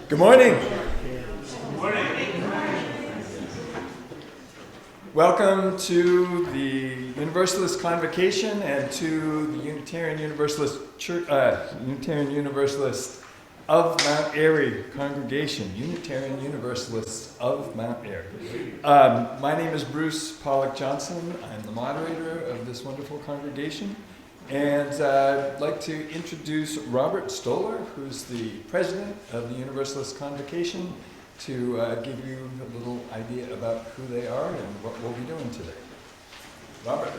Good morning. Good morning. Welcome to the Universalist Convocation and to the Unitarian Universalist Church, Unitarian Universalist of Mount Airy congregation, Unitarian Universalists of Mount Airy. My name is Bruce Pollock Johnson. I'm the moderator of this wonderful congregation. And I'd like to introduce Robert Stoller, who's the president of the Universalist Convocation, to give you a little idea about who they are and what we'll be doing today. Robert.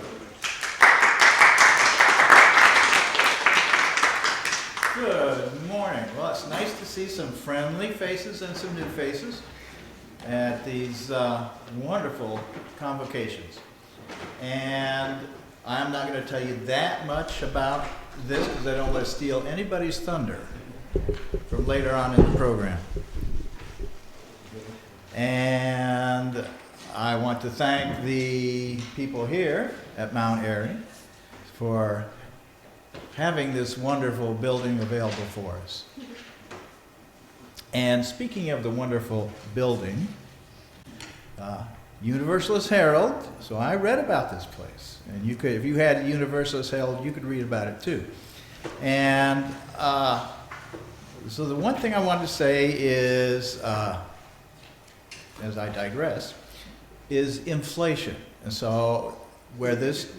Good morning. Well, it's nice to see some friendly faces and some new faces at these wonderful convocations. And I'm not going to tell you that much about this because I don't want to steal anybody's thunder from later on in the program. And I want to thank the people here at Mount Airy for having this wonderful building available for us. And speaking of the wonderful building, Universalist Herald, so I read about this place. And you could, if you had a Universalist Herald, you could read about it too. And so the one thing I wanted to say is, as I digress, is inflation. And so where this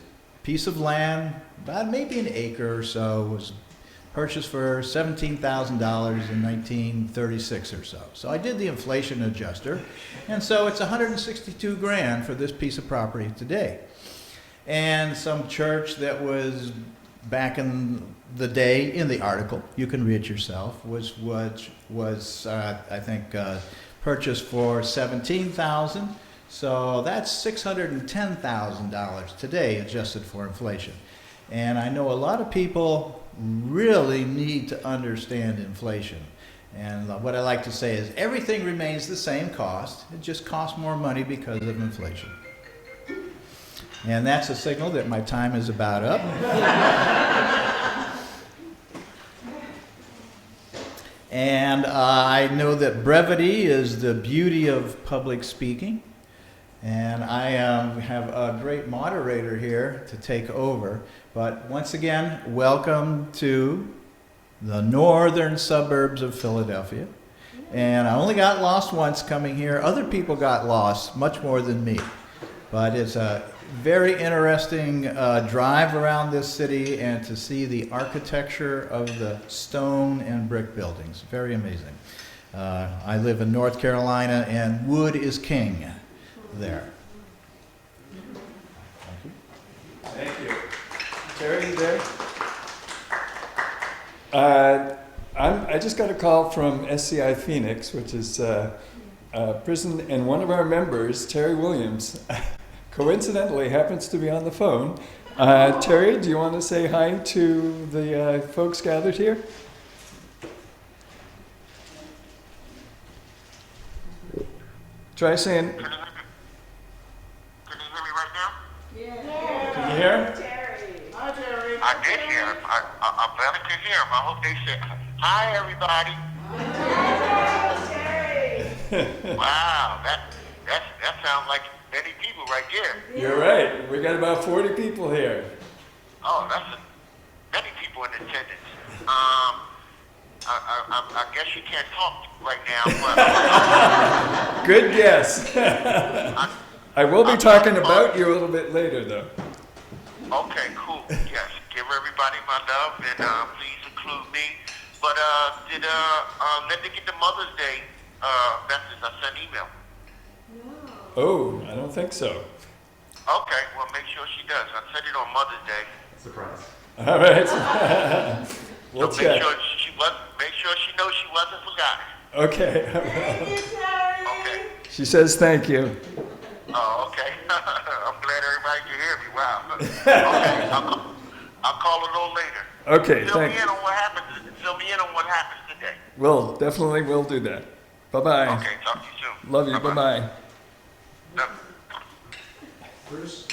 piece of land, about maybe an acre or so, was purchased for $17,000 in 1936 or so. So I did the inflation adjuster, and so it's $162,000 for this piece of property today. And some church that was back in the day, in the article, you can read yourself, was I think purchased for $17,000. So that's $610,000 today, adjusted for inflation. And I know a lot of people really need to understand inflation. And what I like to say is everything remains the same cost. It just costs more money because of inflation. And that's a signal that my time is about up. And I know that brevity is the beauty of public speaking. And I have a great moderator here to take over. But once again, welcome to the northern suburbs of Philadelphia. And I only got lost once coming here. Other people got lost much more than me. But it's a very interesting drive around this city and to see the architecture of the stone and brick buildings. Very amazing. I live in North Carolina, and wood is king there. Thank you. Terry, you there? I just got a call from SCI Phoenix, which is a prison, and one of our members, Terry Williams, coincidentally happens to be on the phone. Terry, do you want to say hi to the folks gathered here? Try saying. Can you hear me right now? Yeah. Can you hear? Terry. Hi, Terry. I did hear him. I'm glad I could hear him. I hope they said, hi, everybody. Hi, Terry. Wow, that sounds like many people right there. You're right. We got about 40 people here. Oh, many people in attendance. I guess you can't talk right now, but good guess. I will be talking about you a little bit later, though. Okay, cool. Yes, give everybody my love, and please include me. But did Linda get the Mother's Day message? I sent email. Oh, I don't think so. Okay, well, make sure she does. I sent it on Mother's Day. Surprise. All right. We'll so check. Make sure she knows she wasn't forgotten. Okay. Okay. She says thank you. Oh, okay. I'm glad everybody can hear me. Wow. Okay, I'll call a little later. Okay, Fill thanks. me in on what happens today. We'll do that. Bye-bye. Okay, talk to you soon. Love you. Bye-bye. Bruce?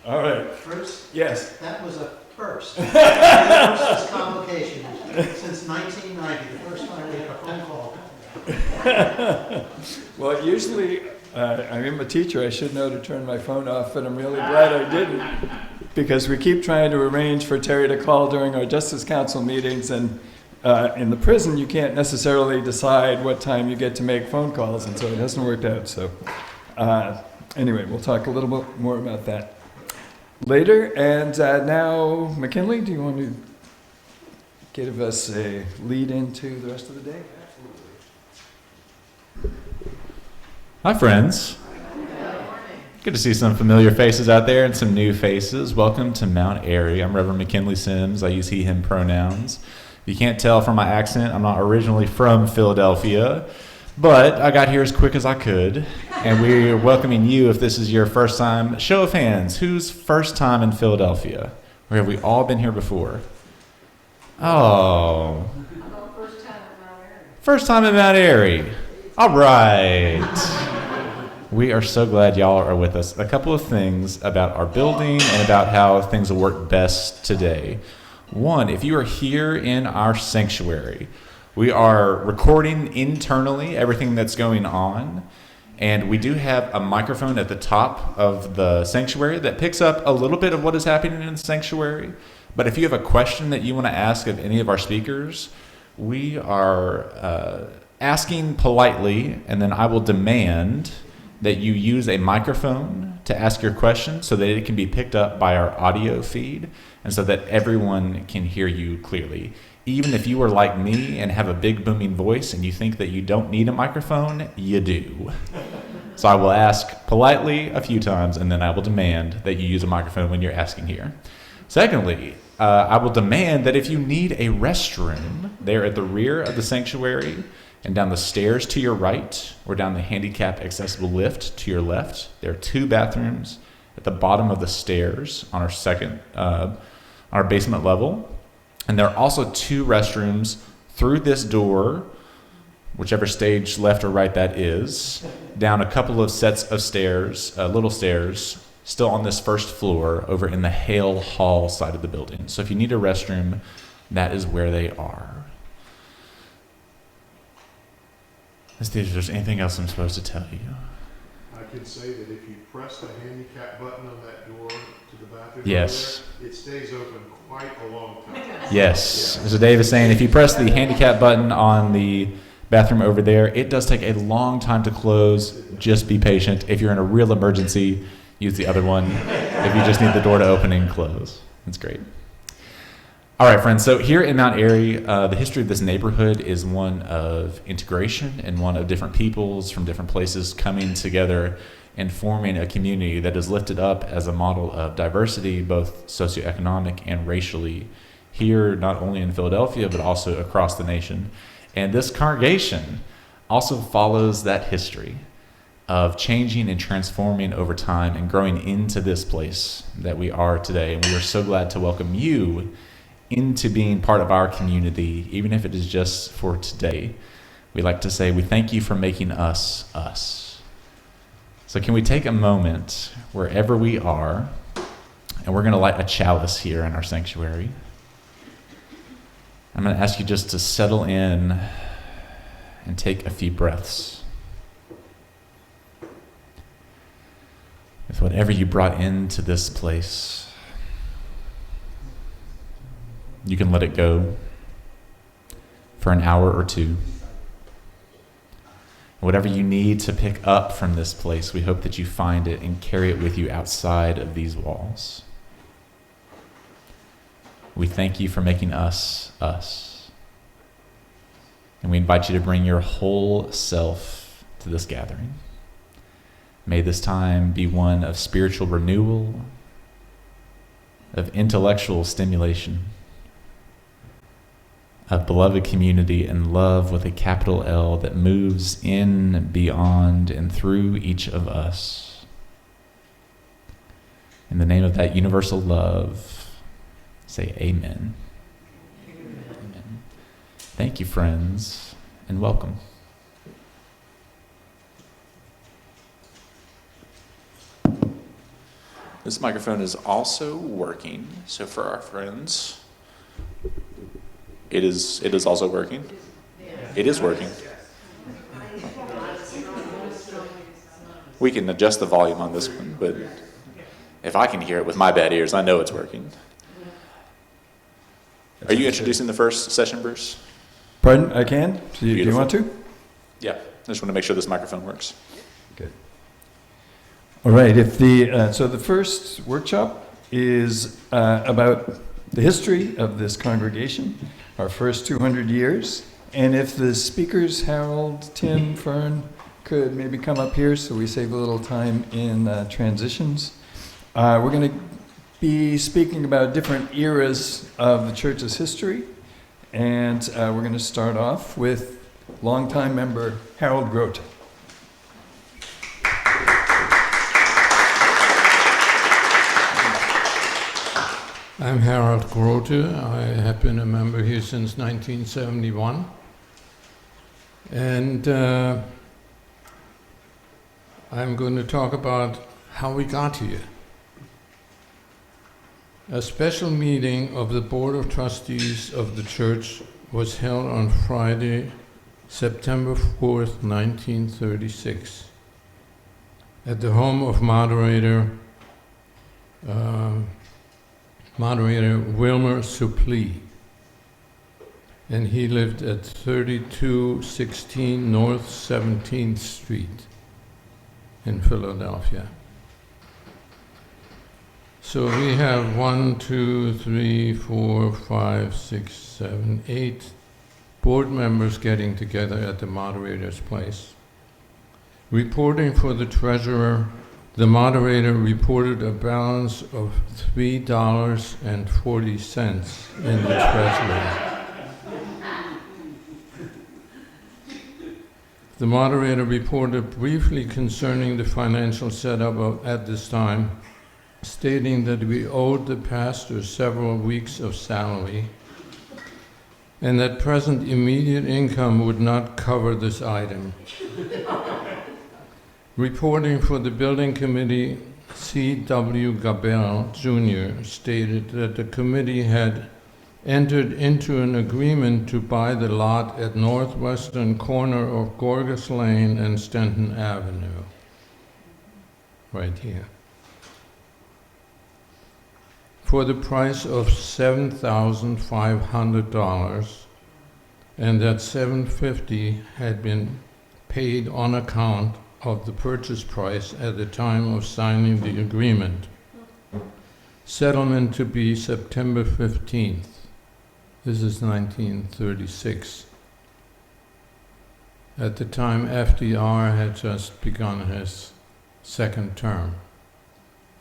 All right. Bruce? Yes. That was a first. Universalist Convocation since 1990, the first time we had a phone call Well, usually, I'm a teacher, I should know to turn my phone off, but I'm really glad I didn't, because we keep trying to arrange for Terry to call during our Justice Council meetings, and in the prison, you can't necessarily decide what time you get to make phone calls, and so it hasn't worked out. So anyway, we'll talk a little bit more about that later. And now, McKinley, do you want to give us a lead into the rest of the day? Hi, friends. Good to see some familiar faces out there and some new faces. Welcome to Mount Airy. I'm Reverend McKinley Sims. I use he, him pronouns. If you can't tell from my accent, I'm not originally from Philadelphia, but I got here as quick as I could, and we're welcoming you if this is your first time. Show of hands, who's first time in Philadelphia? Or have we all been here before? Oh. First time in Mount Airy. All right. We are so glad y'all are with us. A couple of things about our building and about how things will work best today. One, if you are here in our sanctuary, we are recording internally everything that's going on, and we do have a microphone at the top of the sanctuary that picks up a little bit of what is happening in the sanctuary. But if you have a question that you want to ask of any of our speakers, we are asking politely, and then I will demand that you use a microphone to ask your question so that it can be picked up by our audio feed and so that everyone can hear you clearly. Even if you are like me and have a big booming voice and you think that you don't need a microphone, you do. So I will ask politely a few times, and then I will demand that you use a microphone when you're asking here. Secondly, I will demand that if you need a restroom, they're at the rear of the sanctuary and down the stairs to your right, or down the handicap accessible lift to your left. There are 2 bathrooms at the bottom of the stairs on our basement level. And there are also 2 restrooms through this door, whichever stage left or right that is, down a couple of sets of stairs, little stairs, still on this first floor over in the Hale Hall side of the building. So if you need a restroom, that is where they are. Let's see if there's anything else I'm supposed to tell you. I can say that if you press the handicap button on that door to the bathroom, Yes. over there, it stays open quite a long time. Yes. So Dave is saying if you press the handicap button on the bathroom over there, it does take a long time to close. Just be patient. If you're in a real emergency, use the other one. If you just need the door to open and close. That's great. All right, friends. So here in Mount Airy, the history of this neighborhood is one of integration and one of different peoples from different places coming together and forming a community that is lifted up as a model of diversity, both socioeconomic and racially, here not only in Philadelphia, but also across the nation. And this congregation also follows that history of changing and transforming over time and growing into this place that we are today. And we are so glad to welcome you into being part of our community, even if it is just for today. We like to say we thank you for making us us. So can we take a moment wherever we are, and we're going to light a chalice here in our sanctuary. I'm going to ask you just to settle in and take a few breaths. With whatever you brought into this place, you can let it go for an hour or 2. Whatever you need to pick up from this place, we hope that you find it and carry it with you outside of these walls. We thank you for making us us. And we invite you to bring your whole self to this gathering. May this time be one of spiritual renewal, of intellectual stimulation, of beloved community and love with a capital L that moves in, beyond, and through each of us. In the name of that universal love, say amen. Amen. Thank you, friends, and welcome. This microphone is also working, so for our friends, it is also working. It is working. We can adjust the volume on this one, but if I can hear it with my bad ears, I know it's working. Are you introducing the first session, Bruce? Pardon? I can? Do you want to? Yeah, I just want to make sure this microphone works. Good. All right. If so the first workshop is about the history of this congregation, our first 200 years. And if the speakers, Harold, Tim, Fern, could maybe come up here so we save a little time in transitions. We're going to be speaking about different eras of the church's history. And we're going to start off with longtime member Harold Grote. I'm Harold Grote. I have been a member here since 1971. And I'm going to talk about how we got here. A special meeting of the Board of Trustees of the church was held on Friday, September 4th, 1936, at the home of moderator Wilmer Suplee. And he lived at 3216 North 17th Street in Philadelphia. So we have 1, 2, 3, 4, 5, 6, 7, 8 board members getting together at the moderator's place. Reporting for the treasurer, the moderator reported a balance of $3.40 in the treasury. The moderator reported briefly concerning the financial setup at this time, stating that we owed the pastor several weeks of salary and that present immediate income would not cover this item. Reporting for the building committee, C.W. Gabel Jr. stated that the committee had entered into an agreement to buy the lot at northwestern corner of Gorgas Lane and Stenton Avenue, right here, for the price of $7,500, and that $750 had been paid on account of the purchase price at the time of signing the agreement. Settlement to be September 15th. This is 1936. At the time, FDR had just begun his second term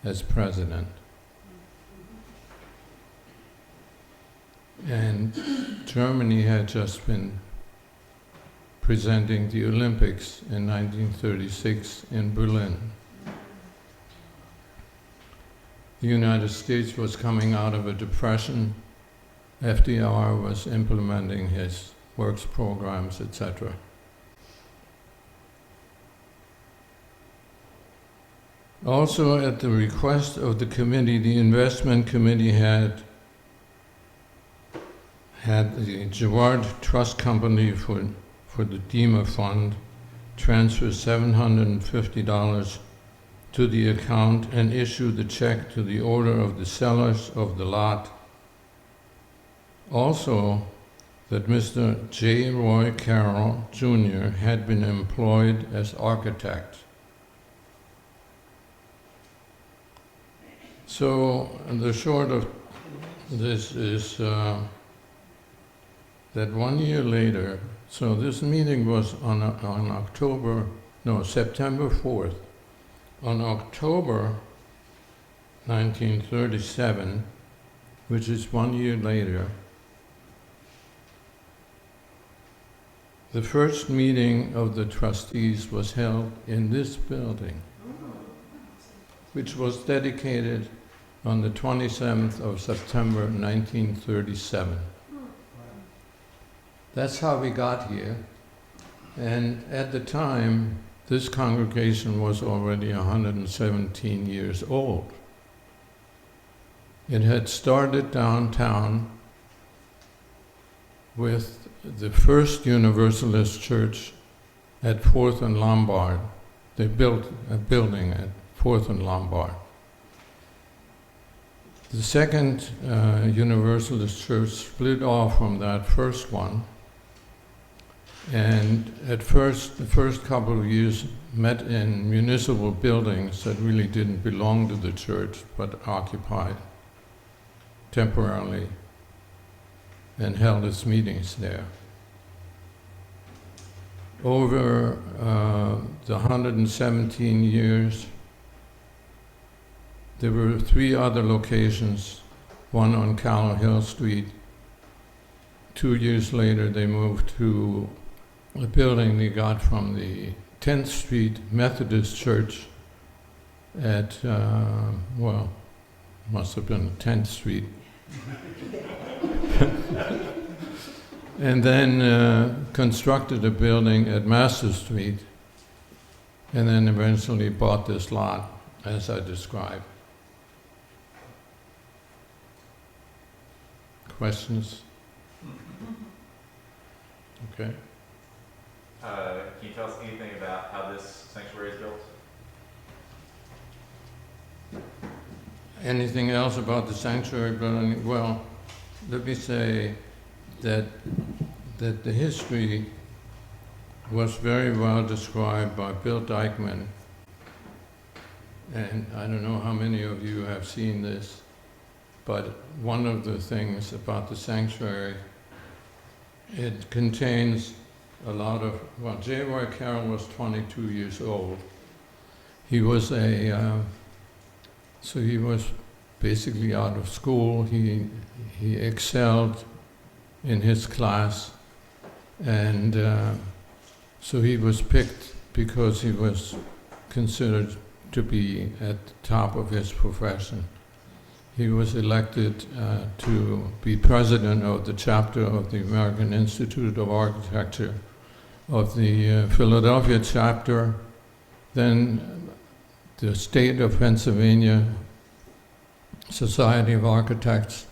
as president. And Germany had just been presenting the Olympics in 1936 in Berlin. The United States was coming out of a depression. FDR was implementing his works programs, etc. Also, at the request of the committee, the investment committee had the Gerard Trust Company for the DEMA Fund transfer $750 to the account and issue the check to the order of the sellers of the lot. Also, that Mr. J. Roy Carroll Jr. had been employed as architect. So the short of this is that 1 year later, so this meeting was on September 4th. On October 1937, which is 1 year later, the first meeting of the trustees was held in this building, which was dedicated on the 27th of September 1937. That's how we got here. And at the time, this congregation was already 117 years old. It had started downtown with the first Universalist Church at 4th and Lombard They built a building at 4th and Lombard. The second Universalist Church split off from that first one, and at first, the first couple of years met in municipal buildings that really didn't belong to the church, but occupied temporarily and held its meetings there. Over the 117 years, there were 3 other locations, one on Callow Hill Street. 2 years later, they moved to a building they got from the 10th Street Methodist Church at, well, must have been 10th Street. And then constructed a building at Master Street, and then eventually bought this lot, as I described. Questions? Okay. Can you tell us anything about how this sanctuary is built? Anything else about the sanctuary building? Well, let me say that the history was very well described by Bill Dykeman, and I don't know how many of you have seen this, but one of the things about the sanctuary, it contains a lot of, well, J.Y. Carroll was 22 years old. He was so he was basically out of school. He excelled in his class, and so he was picked because he was considered to be at the top of his profession. He was elected to be president of the chapter of the American Institute of Architecture of the Philadelphia chapter, then the state of Pennsylvania Society of Architects,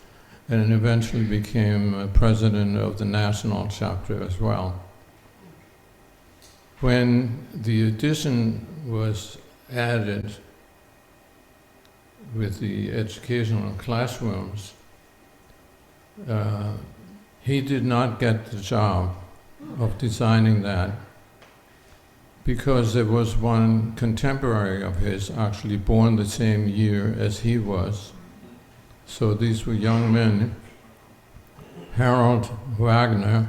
and eventually became president of the national chapter as well. When the addition was added with the educational classrooms, he did not get the job of designing that because there was one contemporary of his actually born the same year as he was. So these were young men. Harold Wagner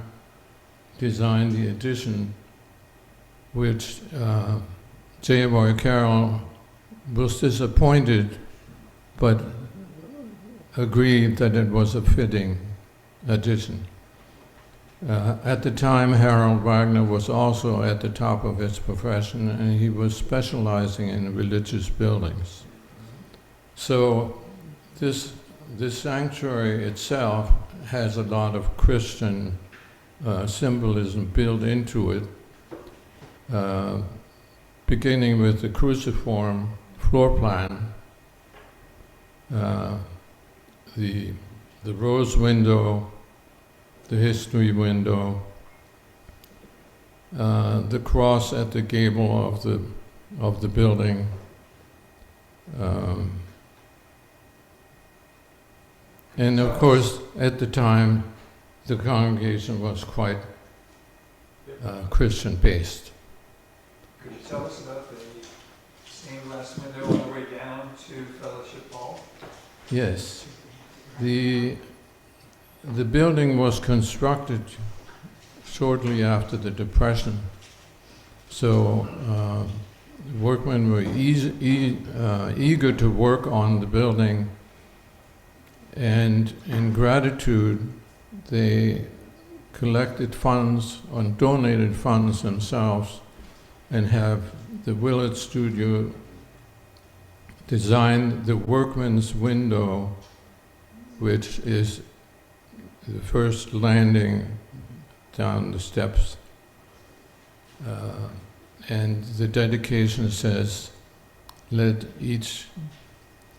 designed the addition, which J.Y. Carroll was disappointed, but agreed that it was a fitting addition. At the time, Harold Wagner was also at the top of his profession, and he was specializing in religious buildings. So this sanctuary itself has a lot of Christian symbolism built into it, beginning with the cruciform floor plan, the rose window, the history window, the cross at the gable of the building, and of course, at the time, the congregation was quite Christian-based. Could you tell us about the stained glass window all the way down to Fellowship Hall? Yes. The building was constructed shortly after the Depression, so workmen were eager to work on the building, and in gratitude, they collected funds and donated funds themselves and have the Willard Studio design the workman's window, which is the first landing down the steps. And the dedication says, let each,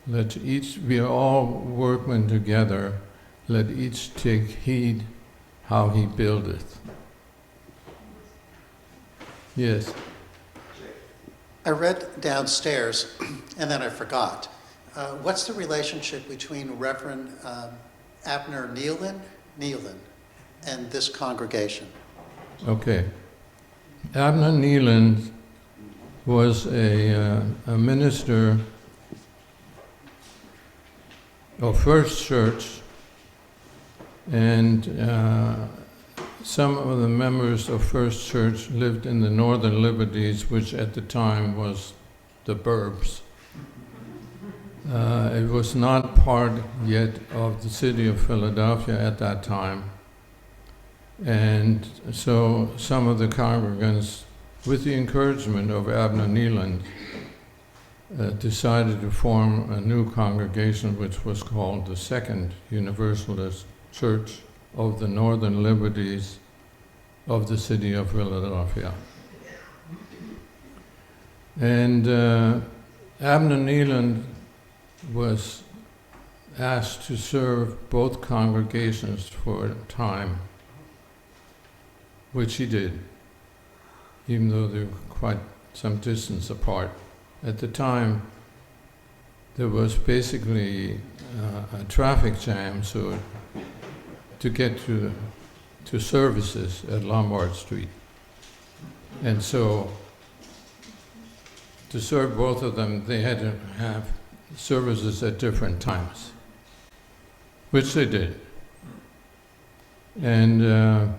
we are all workmen together, let each take heed how he buildeth. Yes. I read downstairs, and then I forgot. What's the relationship between Reverend Abner Nealon and this congregation? Okay. Abner Nealon was a minister of First Church, and some of the members of First Church lived in the Northern Liberties, which at the time was the burbs. It was not part yet of the city of Philadelphia at that time. And so some of the congregants, with the encouragement of Abner Nealon, decided to form a new congregation which was called the Second Universalist Church of the Northern Liberties of the city of Philadelphia. And Abner Nealon was asked to serve both congregations for a time, which he did, even though they were quite some distance apart. At the time, there was basically a traffic jam, so to get to services at Lombard Street. And so to serve both of them, they had to have services at different times, which they did. And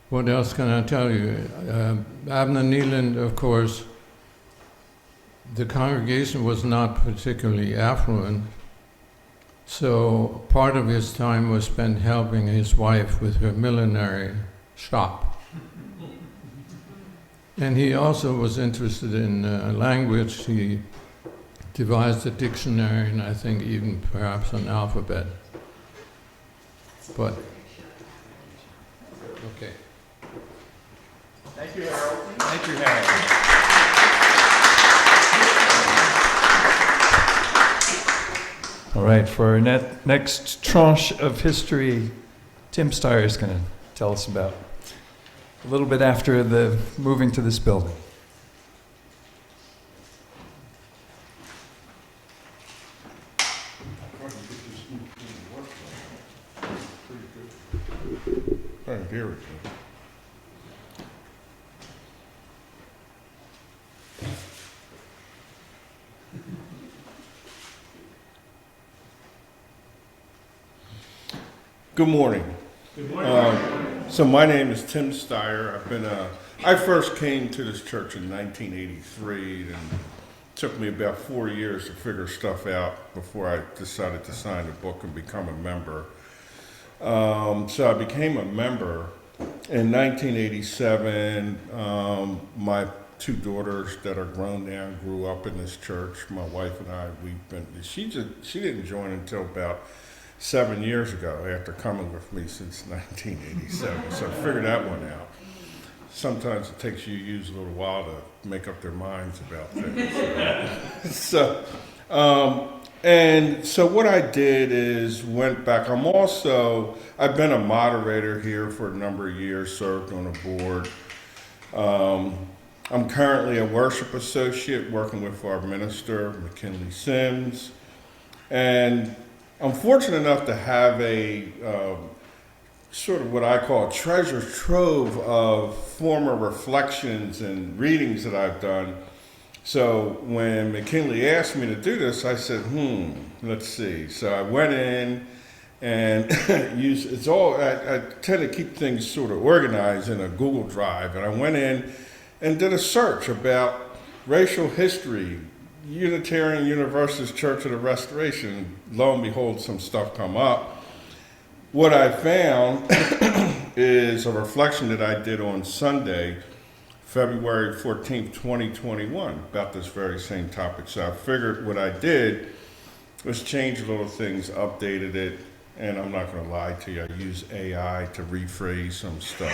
what else can I tell you? Abner Nealon, of course, the congregation was not particularly affluent, so part of his time was spent helping his wife with her millinery shop. And he also was interested in language. He devised a dictionary and I think even perhaps an alphabet. But, okay. Thank you, Harold. Thank you, Harold. All right, for our next tranche of history, Tim Steyer is going to tell us about a little bit after the moving to this building. All right, here we go. Good morning. Good morning. So my name is Tim Steyer. I first came to this church in 1983, and it took me about 4 years to figure stuff out before I decided to sign the book and become a member. So I became a member in 1987. My two daughters that are grown now grew up in this church. My wife and I, she didn't join until about 7 years ago, after coming with me since 1987. So I figured that one out. Sometimes it takes you a little while to make up their minds about things. So what I did is went back. I've been a moderator here for a number of years, served on a board. I'm currently a worship associate working with our minister, McKinley Sims. And I'm fortunate enough to have a sort of what I call a treasure trove of former reflections and readings that I've done. So when McKinley asked me to do this, I said, let's see. So I went in and I tend to keep things sort of organized in a Google Drive. And I went in and did a search about racial history, Unitarian Universalist Church of the Restoration. Lo and behold, some stuff come up. What I found is a reflection that I did on Sunday, February 14th, 2021, about this very same topic. So I figured what I did was change little things, updated it, and I'm not going to lie to you, I used AI to rephrase some stuff.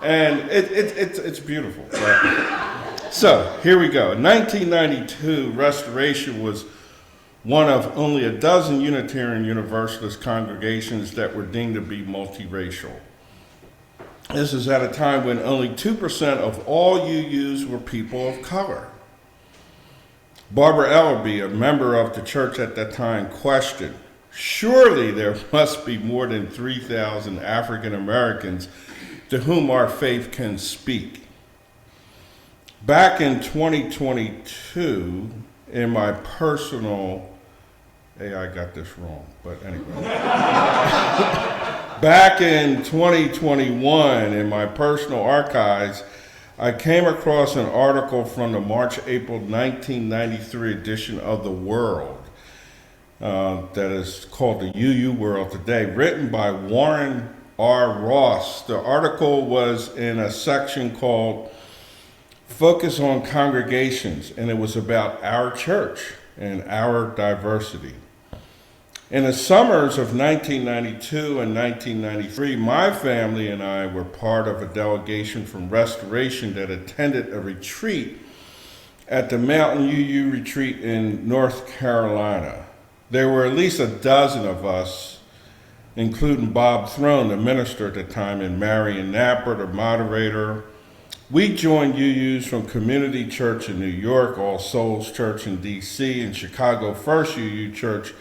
And it's beautiful. Right? So here we go. In 1992, Restoration was one of only a dozen Unitarian Universalist congregations that were deemed to be multiracial. This is at a time when only 2% of all UUs were people of color. Barbara Ellerby, a member of the church at that time, questioned, "Surely there must be more than 3,000 African Americans to whom our faith can speak." Back in 2022, in my personal, hey, I got this wrong, but anyway. Back in 2021, in my personal archives, I came across an article from the March-April 1993 edition of The World that is called the UU World Today, written by Warren R. Ross. The article was in a section called Focus on Congregations, and it was about our church and our diversity. In the summers of 1992 and 1993, my family and I were part of a delegation from Restoration that attended a retreat at the Mountain UU retreat in North Carolina. There were at least a dozen of us, including Bob Throne, the minister at the time, and Marion Napper, the moderator. We joined UUs from Community Church in New York, All Souls Church in DC, and Chicago First UU Church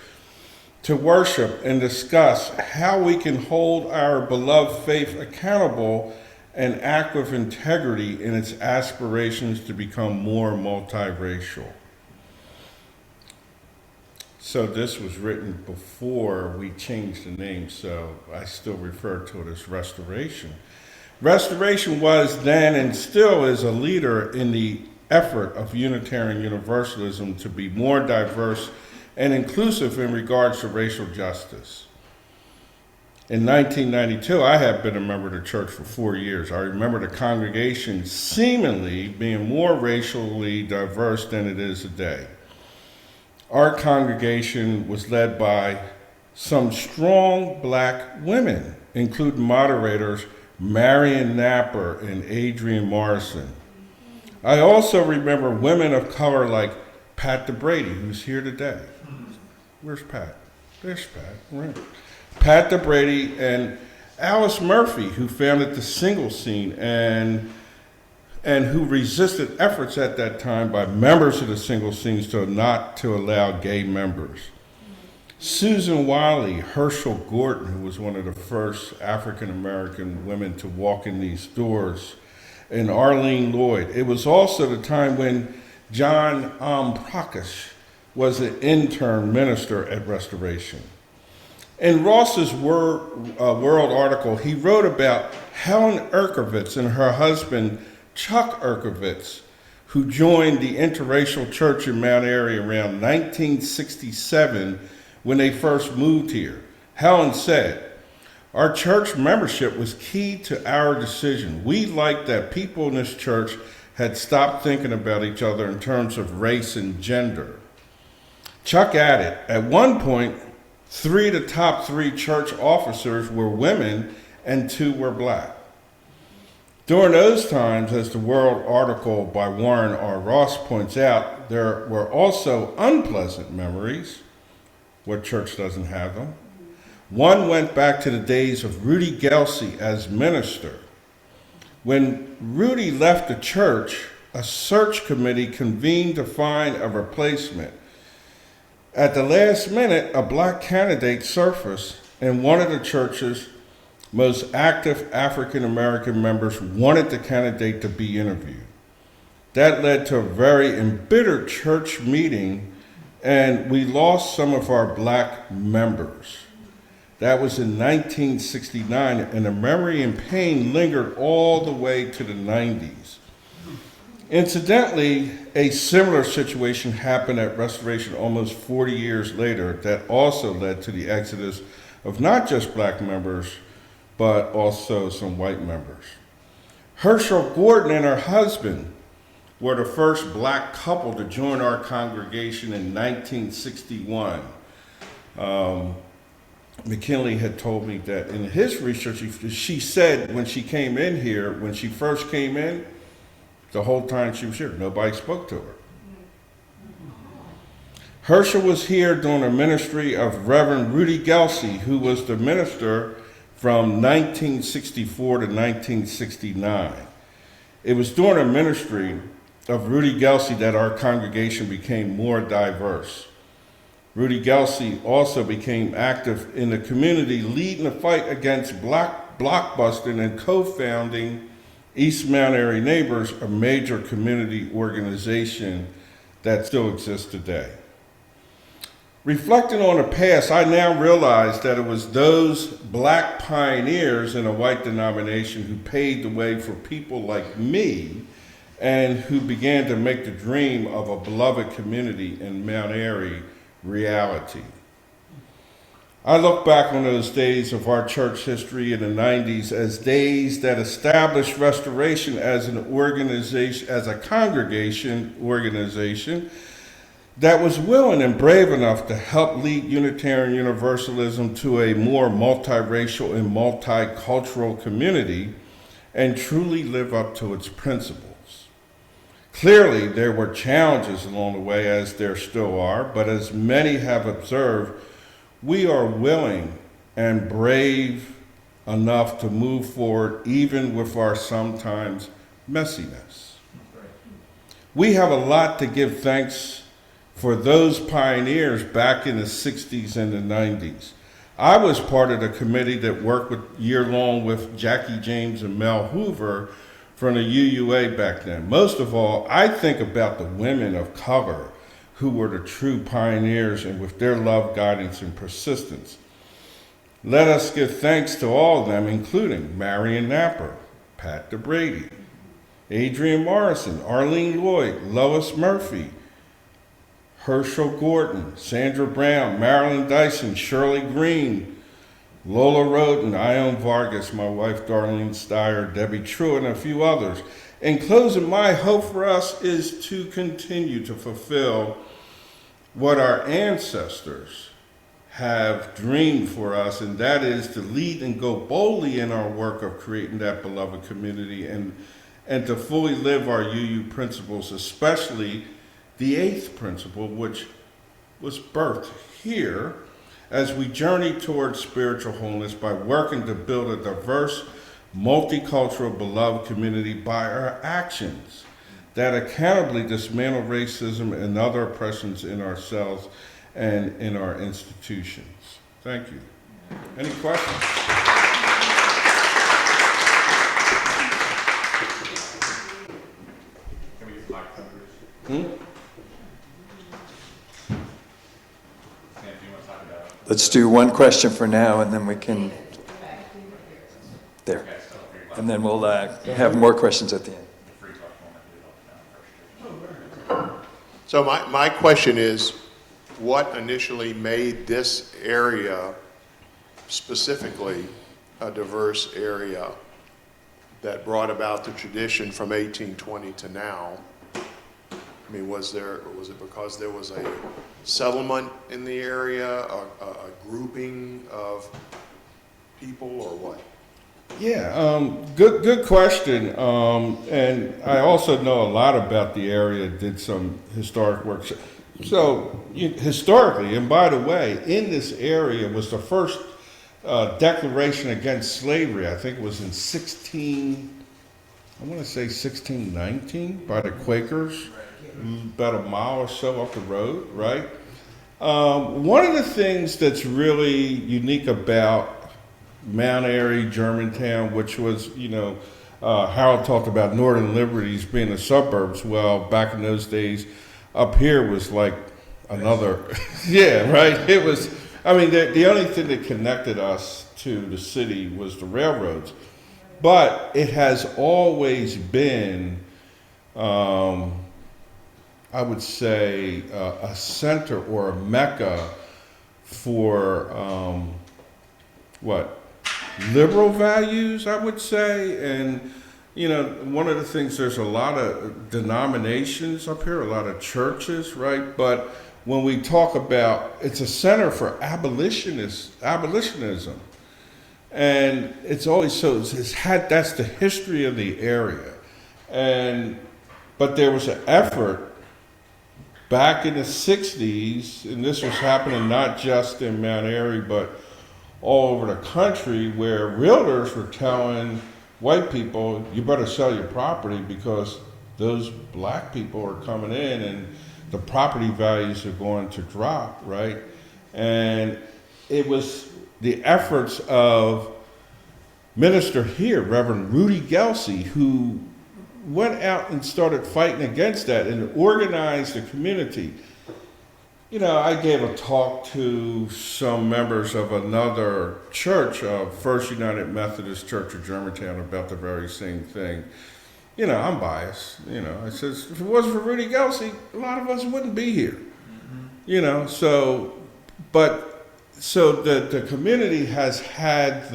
to worship and discuss how we can hold our beloved faith accountable and act with integrity in its aspirations to become more multiracial. So this was written before we changed the name, so I still refer to it as Restoration. Restoration was then and still is a leader in the effort of Unitarian Universalism to be more diverse and inclusive in regards to racial justice. In 1992, I had been a member of the church for 4 years. I remember the congregation seemingly being more racially diverse than it is today. Our congregation was led by some strong black women, including moderators Marion Napper and Adrian Morrison. I also remember women of color like Pat DeBrady, who's here today. Where's Pat? There's Pat. Right. Pat DeBrady and Alice Murphy, who founded the single scene and who resisted efforts at that time by members of the single scenes to not to allow gay members. Susan Wiley, Herschel Gordon, who was one of the first African-American women to walk in these doors, and Arlene Lloyd. It was also the time when John Prakash was an intern minister at Restoration. In Ross's World article, he wrote about Helen Erkovitz and her husband, Chuck Erkovitz, who joined the interracial church in Mount Airy around 1967 when they first moved here. Helen said, "Our church membership was key to our decision. We liked that people in this church had stopped thinking about each other in terms of race and gender." Chuck added, "At one point, 3 of the top 3 church officers were women and 2 were black." During those times, as the World article by Warren R. Ross points out, there were also unpleasant memories. What church doesn't have them? One went back to the days of Rudy Gelsey as minister. When Rudy left the church, a search committee convened to find a replacement. At the last minute, a black candidate surfaced, and one of the church's most active African American members wanted the candidate to be interviewed. That led to a very embittered church meeting, and we lost some of our black members. That was in 1969, and the memory and pain lingered all the way to the 90s. Incidentally, a similar situation happened at Restoration almost 40 years later that also led to the exodus of not just black members, but also some white members. Herschel Gordon and her husband were the first black couple to join our congregation in 1961. McKinley had told me that in his research, she said when she came in here, when she first came in, the whole time she was here, nobody spoke to her. Herschel was here during the ministry of Reverend Rudy Gelsey, who was the minister from 1964 to 1969. It was during the ministry of Rudy Gelsey that our congregation became more diverse. Rudy Gelsey also became active in the community, leading the fight against blockbusting and co-founding East Mount Airy Neighbors, a major community organization that still exists today. Reflecting on the past, I now realize that it was those black pioneers in a white denomination who paved the way for people like me and who began to make the dream of a beloved community in Mount Airy reality. I look back on those days of our church history in the 90s as days that established Restoration as an organization, as a congregation organization that was willing and brave enough to help lead Unitarian Universalism to a more multiracial and multicultural community and truly live up to its principles. Clearly, there were challenges along the way, as there still are, but as many have observed, we are willing and brave enough to move forward even with our sometimes messiness. We have a lot to give thanks for those pioneers back in the 60s and the 90s. I was part of the committee that worked year-long with Jackie James and Mel Hoover from the UUA back then. Most of all, I think about the women of color who were the true pioneers and with their love, guidance, and persistence. Let us give thanks to all of them, including Marion Napper, Pat DeBrady, Adrian Morrison, Arlene Lloyd, Lois Murphy, Herschel Gordon, Sandra Brown, Marilyn Dyson, Shirley Green, Lola Roden, Ione Vargas, my wife Darlene Steyer, Debbie True, and a few others. In closing, my hope for us is to continue to fulfill what our ancestors have dreamed for us, and that is to lead and go boldly in our work of creating that beloved community and to fully live our UU principles, especially the 8th principle, which was birthed here as we journey towards spiritual wholeness by working to build a diverse, multicultural, beloved community by our actions that accountably dismantle racism and other oppressions in ourselves and in our institutions. Thank you. Any questions? Can we use microphones? Hmm? Sam, do you want to talk about? Let's do one question for now, and then we can, there. And then we'll have more questions at the end. So my question is, what initially made this area specifically a diverse area that brought about the tradition from 1820 to now? I mean, was it because there was a settlement in the area, a grouping of people, or what? Yeah, good question. And I also know a lot about the area, did some historic work. So historically, and by the way, in this area was the first declaration against slavery. I think it was in 1619 by the Quakers, about a mile or so up the road, right? One of the things that's really unique about Mount Airy, Germantown, which was, Harold talked about Northern Liberties being the suburbs. Well, back in those days, up here was like another, yeah, right? It was, the only thing that connected us to the city was the railroads. But it has always been, I would say, a center or a mecca for, liberal values, I would say. And, one of the things, there's a lot of denominations up here, a lot of churches, right? But when we talk about, it's a center for abolitionism. And it's always, that's the history of the area. But there was an effort back in the 60s, and this was happening not just in Mount Airy, but all over the country where realtors were telling white people, you better sell your property because those black people are coming in and the property values are going to drop, right? And it was the efforts of minister here, Reverend Rudy Gelsey, who went out and started fighting against that and organized the community. You know, I gave a talk to some members of another church, First United Methodist Church of Germantown, about the very same thing. You know, I'm biased. You know, I says, if it wasn't for Rudy Gelsey, a lot of us wouldn't be here. You know, so the community has had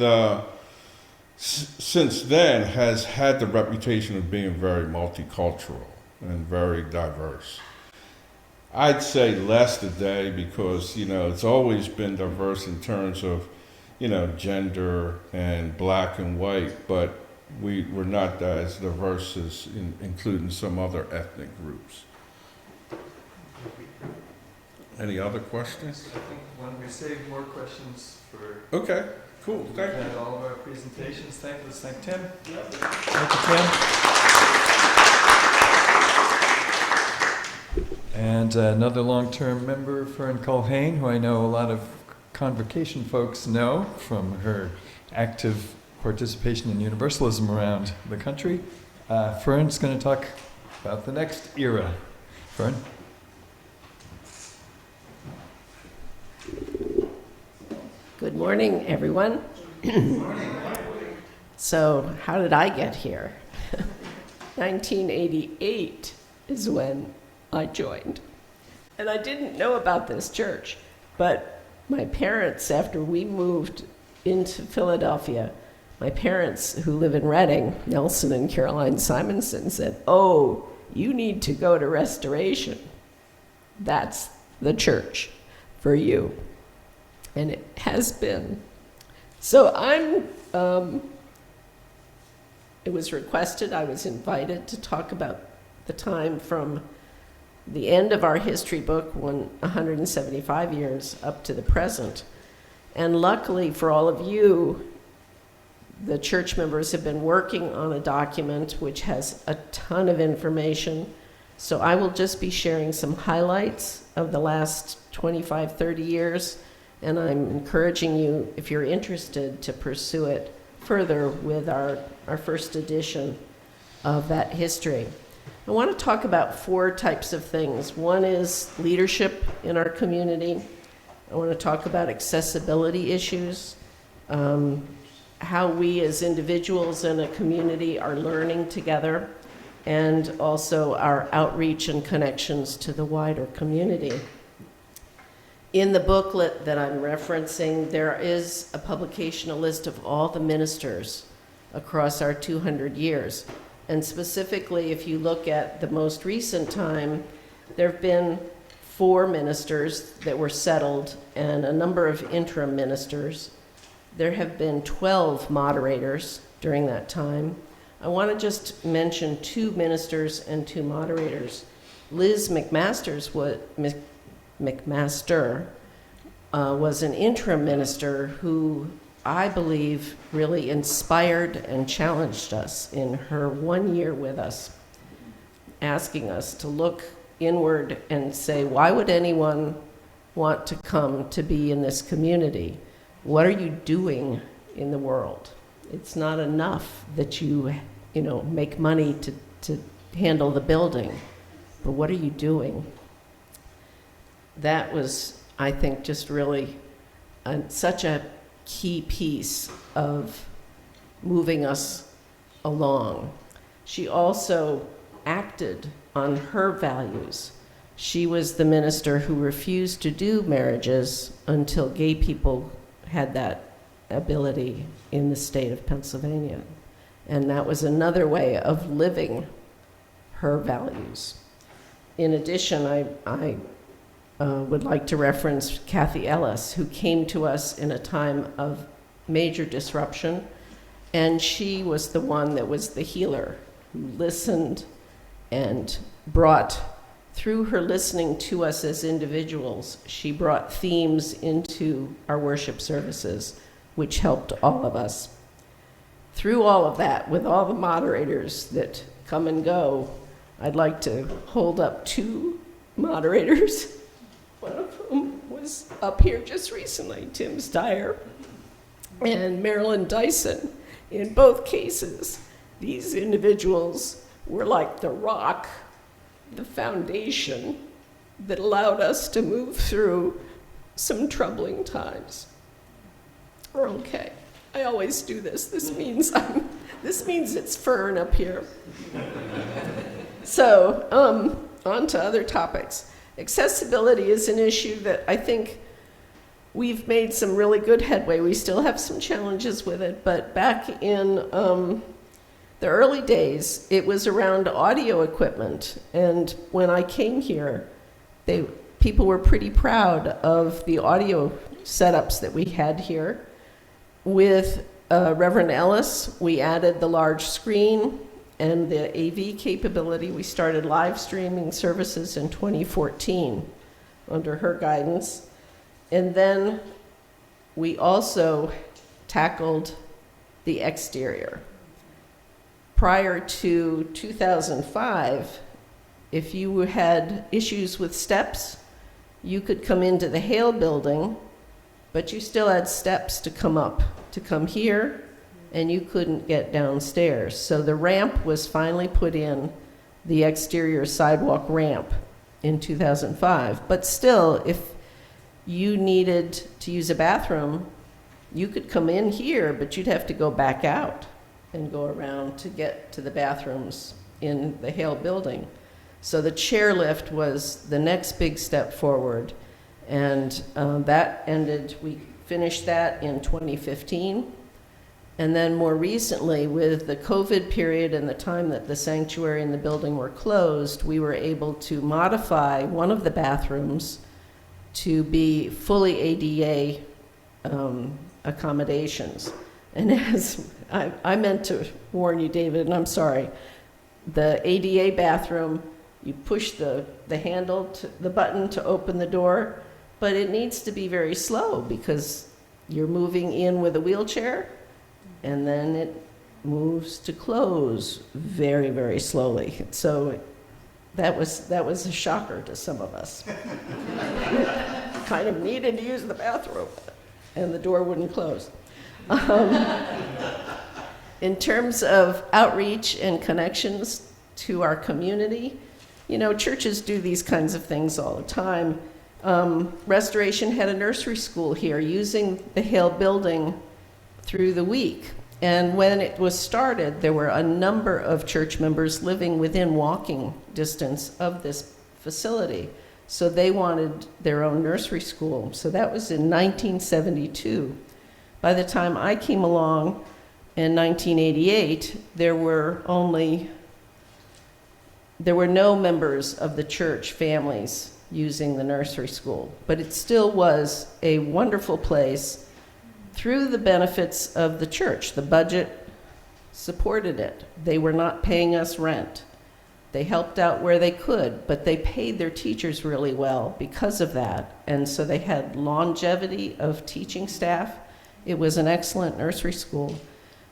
since then has had the reputation of being very multicultural and very diverse. I'd say less today because, you know, it's always been diverse in terms of, you know, gender and black and white, but we're not as diverse as including some other ethnic groups. Any other questions? I think when we save more questions for Okay, cool, thank you. and all of our presentations. Let's thank Tim. Thank you, Tim. And another long-term member, Fern Culhane, who I know a lot of Convocation folks know from her active participation in Universalism around the country. Fern's going to talk about the next era. Fern? Good morning, everyone. So, how did I get here? 1988 is when I joined. And I didn't know about this church, but my parents, after we moved into Philadelphia, my parents, who live in Reading, Nelson and Caroline Simonson, said, "Oh, you need to go to Restoration. That's the church for you." And it has been. So it was requested, I was invited to talk about the time from the end of our history book, 175 years, up to the present. And luckily for all of you, the church members have been working on a document which has a ton of information. So I will just be sharing some highlights of the last 25, 30 years. And I'm encouraging you, if you're interested, to pursue it further with our first edition of that history. I want to talk about 4 types of things. One is leadership in our community. I want to talk about accessibility issues, how we as individuals in a community are learning together, and also our outreach and connections to the wider community. In the booklet that I'm referencing, there is a publication, a list of all the ministers across our 200 years. And specifically, if you look at the most recent time, there have been 4 ministers that were settled and a number of interim ministers. There have been 12 moderators during that time. I want to just mention 2 ministers and 2 moderators. Liz McMaster was an interim minister who I believe really inspired and challenged us in her 1 year with us, asking us to look inward and say, why would anyone want to come to be in this community? What are you doing in the world? It's not enough that you make money to handle the building, but what are you doing? That was, I think, just really such a key piece of moving us along. She also acted on her values. She was the minister who refused to do marriages until gay people had that ability in the state of Pennsylvania. And that was another way of living her values. In addition, I would like to reference Kathy Ellis, who came to us in a time of major disruption, and she was the one that was the healer, who listened and brought, through her listening to us as individuals, she brought themes into our worship services which helped all of us. Through all of that, with all the moderators that come and go, I'd like to hold up 2 moderators, one of whom was up here just recently, Tim Steyer and Marilyn Dyson. In both cases, these individuals were like the rock, the foundation that allowed us to move through some troubling times. Okay, I always do this. This means it's Fern up here. So, on to other topics. Accessibility is an issue that I think we've made some really good headway. We still have some challenges with it, but back in the early days, it was around audio equipment. And when I came here, people were pretty proud of the audio setups that we had here. With Reverend Ellis, we added the large screen and the AV capability. We started live streaming services in 2014 under her guidance. And then we also tackled the exterior. Prior to 2005, if you had issues with steps, you could come into the Hale building, but you still had steps to come up, to come here, and you couldn't get downstairs. So the ramp was finally put in, the exterior sidewalk ramp in 2005. But still, if you needed to use a bathroom, you could come in here, but you'd have to go back out and go around to get to the bathrooms in the Hale building. So the chairlift was the next big step forward. And that ended, we finished that in 2015. And then more recently, with the COVID period and the time that the sanctuary and the building were closed, we were able to modify one of the bathrooms to be fully ADA accommodations. And as I meant to warn you, David, and I'm sorry, the ADA bathroom, you push the handle, the button to open the door, but it needs to be very slow because you're moving in with a wheelchair, and then it moves to close very, very slowly. So that was a shocker to some of us. Kind of needed to use the bathroom, and the door wouldn't close. In terms of outreach and connections to our community, churches do these kinds of things all the time. Restoration had a nursery school here using the Hale building through the week. And when it was started, there were a number of church members living within walking distance of this facility. So they wanted their own nursery school. So that was in 1972. By the time I came along in 1988, there were no members of the church families using the nursery school. But it still was a wonderful place through the benefits of the church. The budget supported it. They were not paying us rent. They helped out where they could, but they paid their teachers really well because of that. And so they had longevity of teaching staff. It was an excellent nursery school.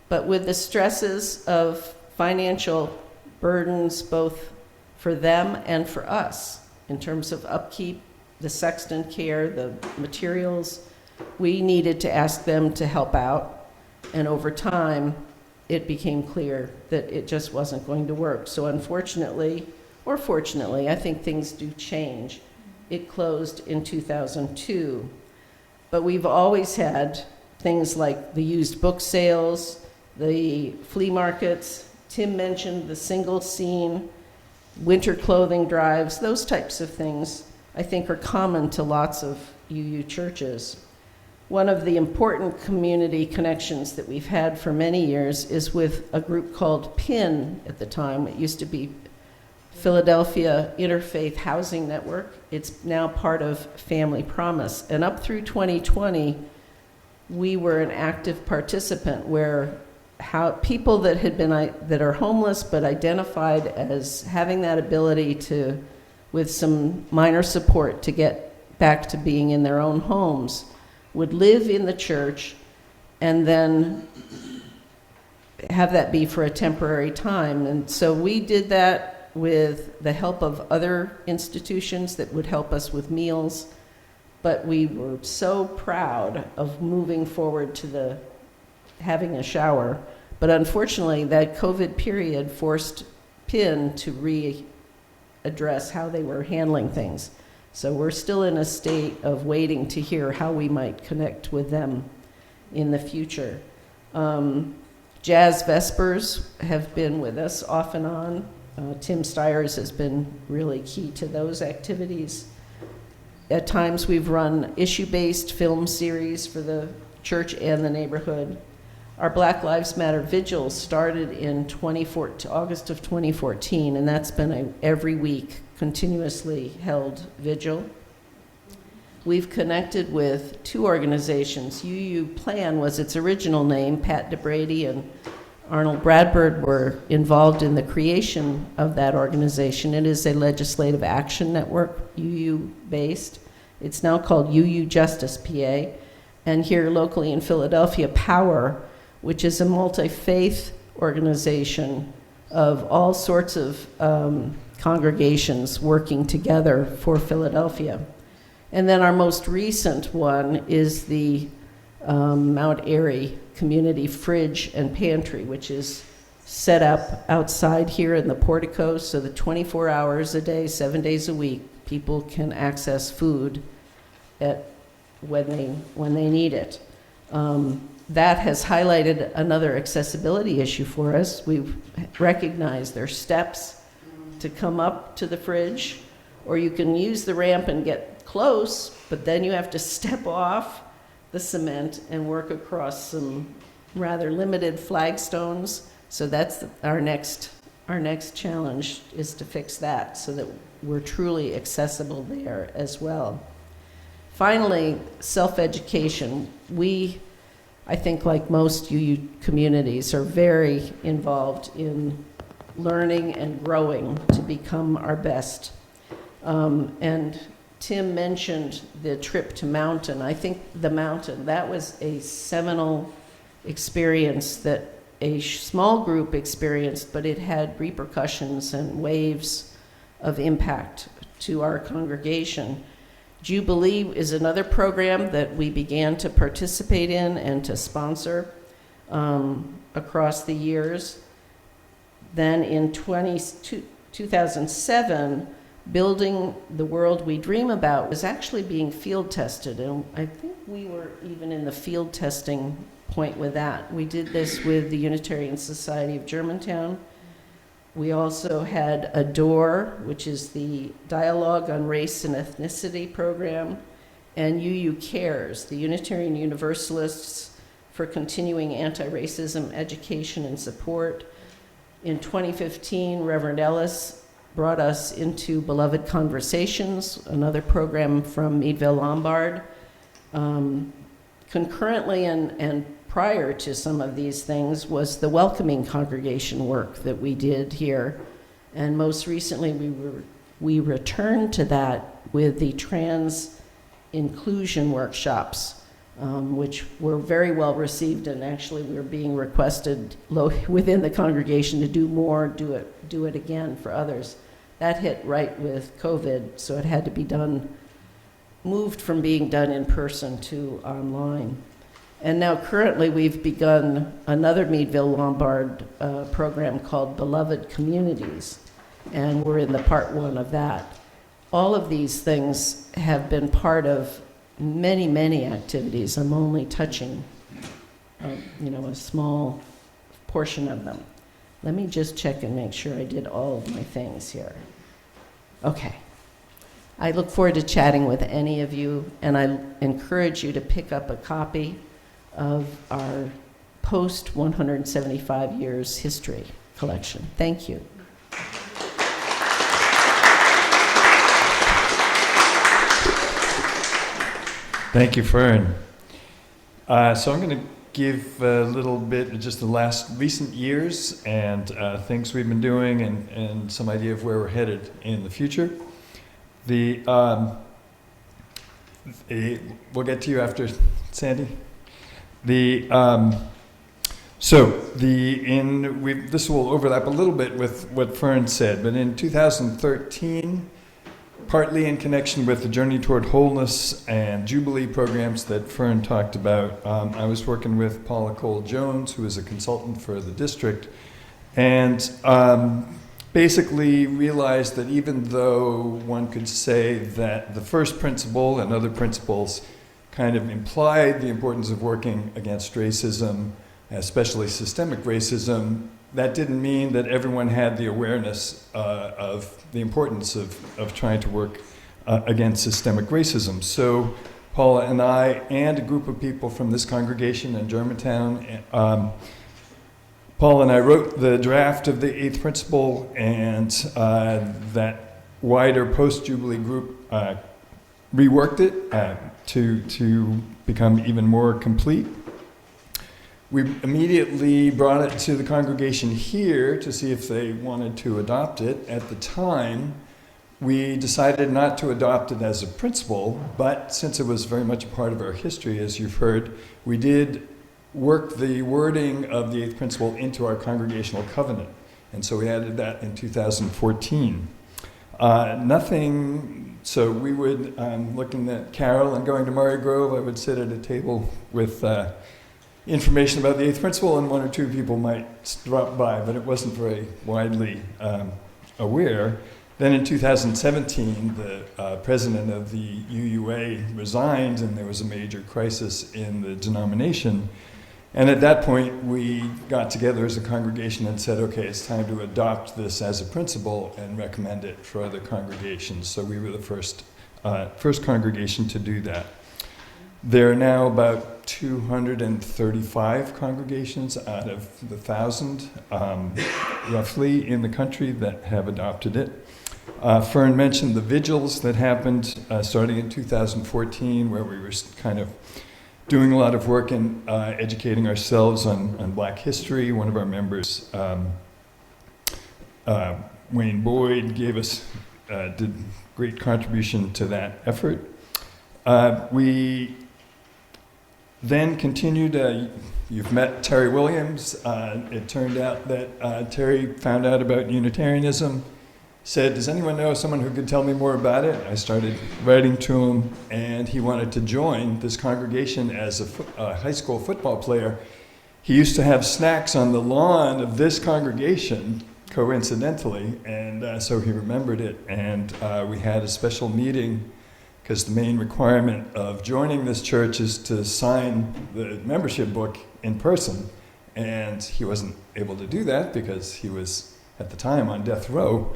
But with the stresses of financial burdens, both for them and for us, in terms of upkeep, the sexton care, the materials, we needed to ask them to help out. And over time, it became clear that it just wasn't going to work. So unfortunately, or fortunately, I think things do change. It closed in 2002. But we've always had things like the used book sales, the flea markets. Tim mentioned the single scene, winter clothing drives. Those types of things, I think, are common to lots of UU churches. One of the important community connections that we've had for many years is with a group called PIN at the time. It used to be Philadelphia Interfaith Housing Network. It's now part of Family Promise. And up through 2020, we were an active participant where people that are homeless but identified as having that ability to, with some minor support, to get back to being in their own homes, would live in the church and then have that be for a temporary time. And so we did that with the help of other institutions that would help us with meals, but we were so proud of moving forward to having a shower. But unfortunately, that COVID period forced PIN to readdress how they were handling things. So we're still in a state of waiting to hear how we might connect with them in the future. Jazz Vespers have been with us off and on. Tim Stiers has been really key to those activities. At times we've run issue-based film series for the church and the neighborhood. Our Black Lives Matter Vigil started in August of 2014, and that's been a every week continuously held vigil. We've connected with two organizations. UU Plan was its original name. Pat DeBrady and Arnold Bradford were involved in the creation of that organization. It is a legislative action network, UU based. It's now called UU Justice PA. And here locally in Philadelphia, Power, which is a multi-faith organization of all sorts of congregations working together for Philadelphia. And then our most recent one is the Mount Airy Community Fridge and Pantry, which is set up outside here in the portico so that 24 hours a day, 7 days a week, people can access food when they need it. That has highlighted another accessibility issue for us. We've recognized there's steps to come up to the fridge, or you can use the ramp and get close, but then you have to step off the cement and work across some rather limited flagstones. So that's our next challenge, is to fix that so that we're truly accessible there as well. Finally, self-education. We, I think, like most UU communities, are very involved in learning and growing to become our best. And Tim mentioned the trip to Mountain. I think the Mountain, that was a seminal experience that a small group experienced, but it had repercussions and waves of impact to our congregation. Jubilee is another program that we began to participate in and to sponsor across the years. Then in 2007, Building the World We Dream About was actually being field tested, and I think we were even in the field testing point with that. We did this with the Unitarian Society of Germantown. We also had ADORE, which is the Dialogue on Race and Ethnicity program, and UU Cares, the Unitarian Universalists for Continuing Anti-Racism Education and Support. In 2015, Reverend Ellis brought us into Beloved Conversations, another program from Meadville Lombard. Concurrently and prior to some of these things was the welcoming congregation work that we did here. And most recently, we returned to that with the trans inclusion workshops, which were very well received, and actually we were being requested within the congregation to do more, do it again for others. That hit right with COVID, so it had to be moved from being done in person to online. And now currently we've begun another Meadville Lombard program called Beloved Communities, and we're in the part one of that. All of these things have been part of many, many activities. I'm only touching a small portion of them. Let me just check and make sure I did all of my things here. Okay. I look forward to chatting with any of you, and I encourage you to pick up a copy of our post 175 years history collection. Thank you. Thank you, Fern. So I'm going to give a little bit of just the last recent years and things we've been doing and some idea of where we're headed in the future. We'll get to you after Sandy. This will overlap a little bit with what Fern said, but in 2013, partly in connection with the Journey Toward Wholeness and Jubilee programs that Fern talked about, I was working with Paula Cole-Jones, who is a consultant for the district, and basically realized that even though one could say that the first principle and other principles kind of implied the importance of working against racism, especially systemic racism, that didn't mean that everyone had the awareness of the importance of trying to work against systemic racism. So Paula and I and a group of people from this congregation in Germantown, Paula and I wrote the draft of the eighth principle, and that wider post-Jubilee group reworked it to become even more complete. We immediately brought it to the congregation here to see if they wanted to adopt it. At the time, we decided not to adopt it as a principle, but since it was very much a part of our history, as you've heard, we did work the wording of the eighth principle into our congregational covenant. And so we added that in 2014. So we would, looking at Carol and going to Murray Grove, I would sit at a table with information about the eighth principle, and one or two people might drop by, but it wasn't very widely aware. Then in 2017, the president of the UUA resigned, and there was a major crisis in the denomination. And at that point, we got together as a congregation and said, okay, it's time to adopt this as a principle and recommend it for other congregations. So we were the first congregation to do that. There are now about 235 congregations out of the 1,000, roughly, in the country that have adopted it. Fern mentioned the vigils that happened starting in 2014, where we were kind of doing a lot of work in educating ourselves on Black history. One of our members, Wayne Boyd, did great contribution to that effort. We then continued, you've met Terry Williams. It turned out that Terry found out about Unitarianism, said, does anyone know someone who could tell me more about it? I started writing to him, and he wanted to join this congregation as a high school football player. He used to have snacks on the lawn of this congregation, coincidentally, and so he remembered it, and we had a special meeting, because the main requirement of joining this church is to sign the membership book in person, and he wasn't able to do that because he was, at the time, on death row.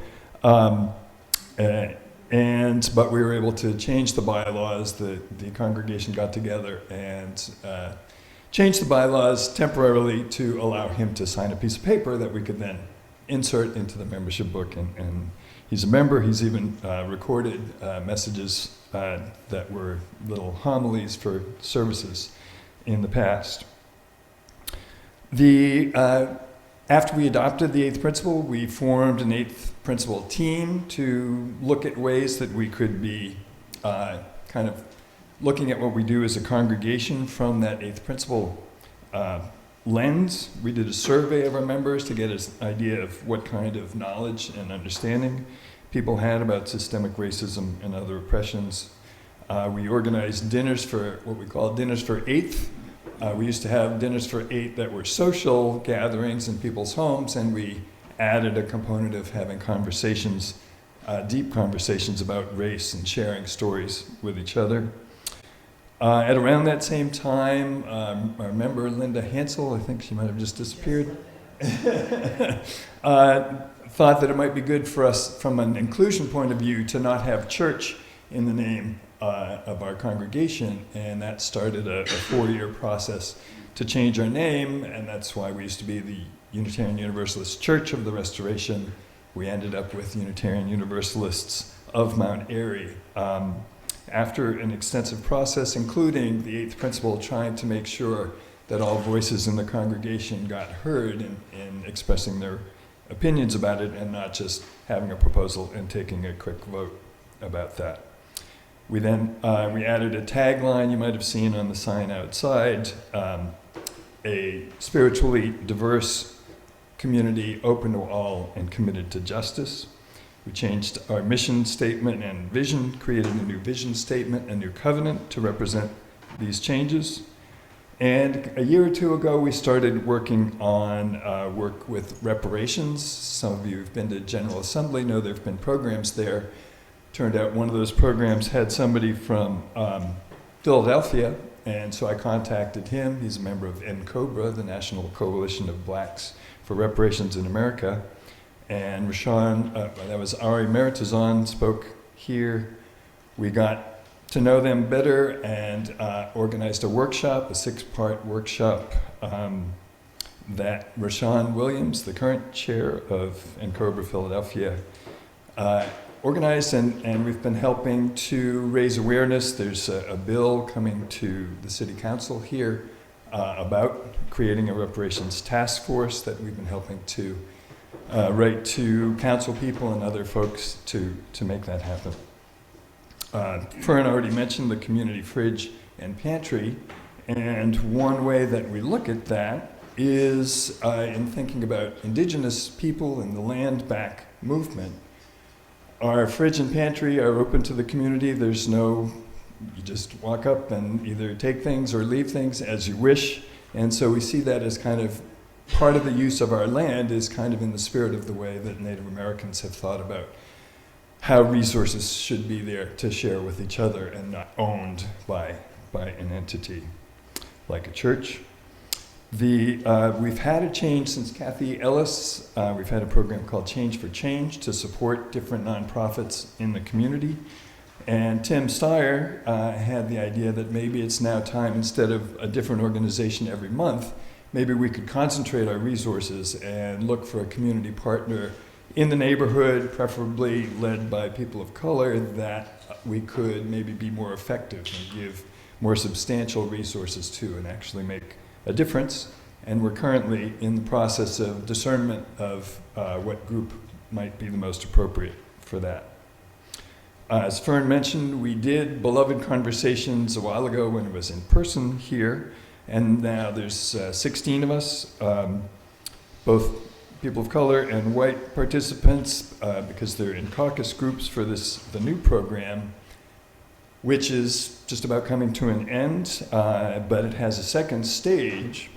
But we were able to change the bylaws. The congregation got together and changed the bylaws temporarily to allow him to sign a piece of paper that we could then insert into the membership book. And he's a member. He's even recorded messages that were little homilies for services in the past. After we adopted the eighth principle, we formed an eighth principle team to look at ways that we could be kind of looking at what we do as a congregation from that eighth principle lens. We did a survey of our members to get an idea of what kind of knowledge and understanding people had about systemic racism and other oppressions. We organized dinners for what we call dinners for eighth. We used to have dinners for eight that were social gatherings in people's homes, and we added a component of having conversations, deep conversations about race and sharing stories with each other. At around that same time, our member Linda Hansel, I think she might have just disappeared, thought that it might be good for us from an inclusion point of view to not have church in the name of our congregation, and that started a 4-year process to change our name, and that's why we used to be the Unitarian Universalist Church of the Restoration. We ended up with Unitarian Universalists of Mount Airy. After an extensive process, including the eighth principle, trying to make sure that all voices in the congregation got heard in expressing their opinions about it, and not just having a proposal and taking a quick vote about that. We then we added a tagline you might have seen on the sign outside, a spiritually diverse community open to all and committed to justice. We changed our mission statement and vision, created a new vision statement, a new covenant to represent these changes. And a year or two ago, we started working on work with reparations. Some of you who've been to General Assembly know there have been programs there. Turned out one of those programs had somebody from Philadelphia, and so I contacted him. He's a member of NCOBRA, the National Coalition of Blacks for Reparations in America. And Rashawn, that was Airy Meritazon, spoke here. We got to know them better and organized a workshop, a 6-part workshop that Rashawn Williams, the current chair of NCOBRA Philadelphia, organized, and we've been helping to raise awareness. There's a bill coming to the City Council here about creating a reparations task force that we've been helping to write to council people and other folks to make that happen. Fern already mentioned the community fridge and pantry, and one way that we look at that is in thinking about indigenous people and the land back movement. Our fridge and pantry are open to the community. There's no, you just walk up and either take things or leave things as you wish. And so we see that as kind of part of the use of our land is kind of in the spirit of the way that Native Americans have thought about how resources should be there to share with each other and not owned by an entity like a church. We've had a change since Kathy Ellis. We've had a program called Change for Change to support different nonprofits in the community. And Tim Steyer had the idea that maybe it's now time, instead of a different organization every month, maybe we could concentrate our resources and look for a community partner in the neighborhood, preferably led by people of color, that we could maybe be more effective and give more substantial resources to and actually make a difference. And we're currently in the process of discernment of what group might be the most appropriate for that. As Fern mentioned, we did Beloved Conversations a while ago when it was in person here, and now there's 16 of us, both people of color and white participants, because they're in caucus groups for the new program, which is just about coming to an end, but it has a second stage,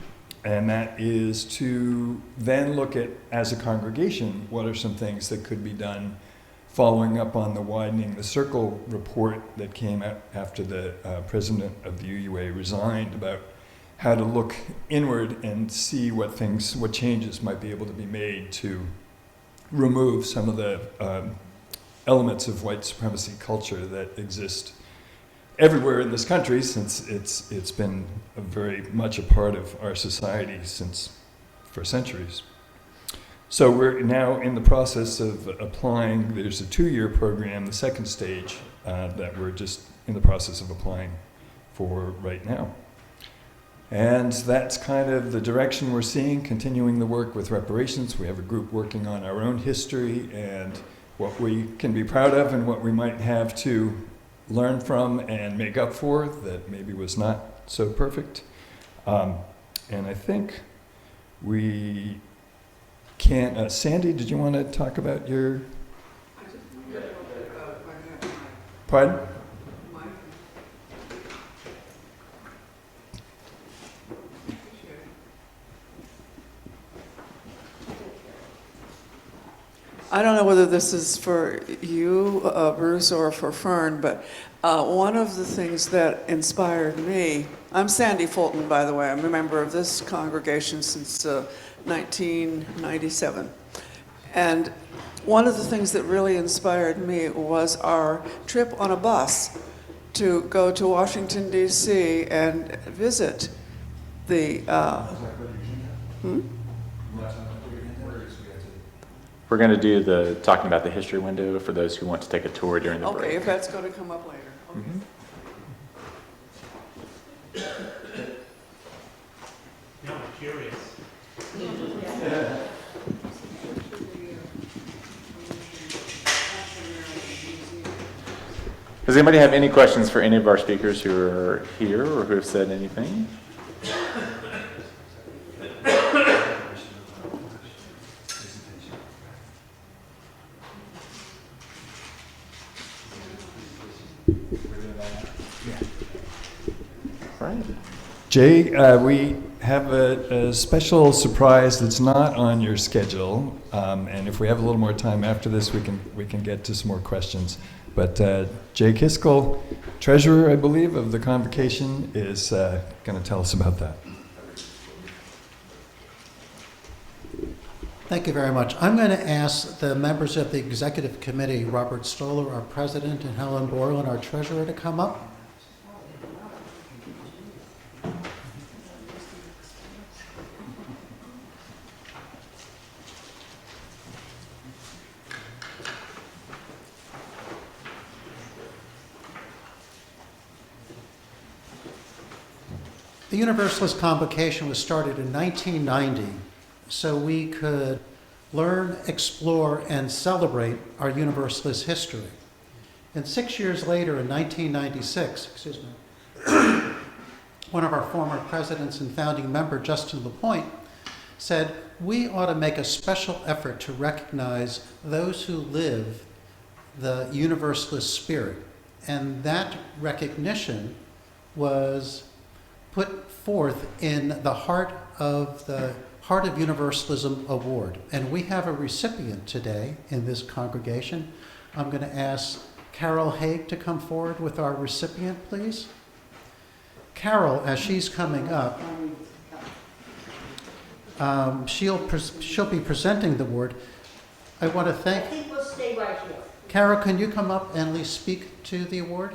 and that is to then look at, as a congregation, what are some things that could be done following up on the Widening the Circle report that came out after the president of the UUA resigned, about how to look inward and see what changes might be able to be made to remove some of the elements of white supremacy culture that exist everywhere in this country, since it's been very much a part of our society for centuries. So we're now in the process of applying. There's a 2-year program, the second stage, that we're just in the process of applying for right now. And that's kind of the direction we're seeing, continuing the work with reparations. We have a group working on our own history and what we can be proud of and what we might have to learn from and make up for that maybe was not so perfect. And I think we can, Sandy, did you want to talk about your... Pardon? I don't know whether this is for you, Bruce, or for Fern, but one of the things that inspired me, I'm Sandy Fulton, by the way. I'm a member of this congregation since 1997. And one of the things that really inspired me was our trip on a bus to go to Washington, D.C. and visit the... We're going to do talking about the history window for those who want to take a tour during the break. Okay, if that's going to come up later. Okay. Now I'm curious. Does anybody have any questions for any of our speakers who are here or who have said anything? Right. Jay, we have a special surprise that's not on your schedule, and if we have a little more time after this, we can get to some more questions. But Jay Kiskell, treasurer, I believe, of the convocation, is going to tell us about that. Thank you very much. I'm going to ask the members of the executive committee, Robert Stoller, our president, and Helen Borland, our treasurer, to come up. The Universalist Convocation was started in 1990 so we could learn, explore, and celebrate our Universalist history. And 6 years later, in 1996, one of our former presidents and founding member, Justin LaPointe, said, we ought to make a special effort to recognize those who live the Universalist spirit. And that recognition was put forth in the Heart of Universalism Award. And we have a recipient today in this congregation. I'm going to ask Carol Haig to come forward with our recipient, please. Carol, as she's coming up, she'll be presenting the award. I want to thank... I think we'll stay right here. Carol, can you come up and at least speak to the award?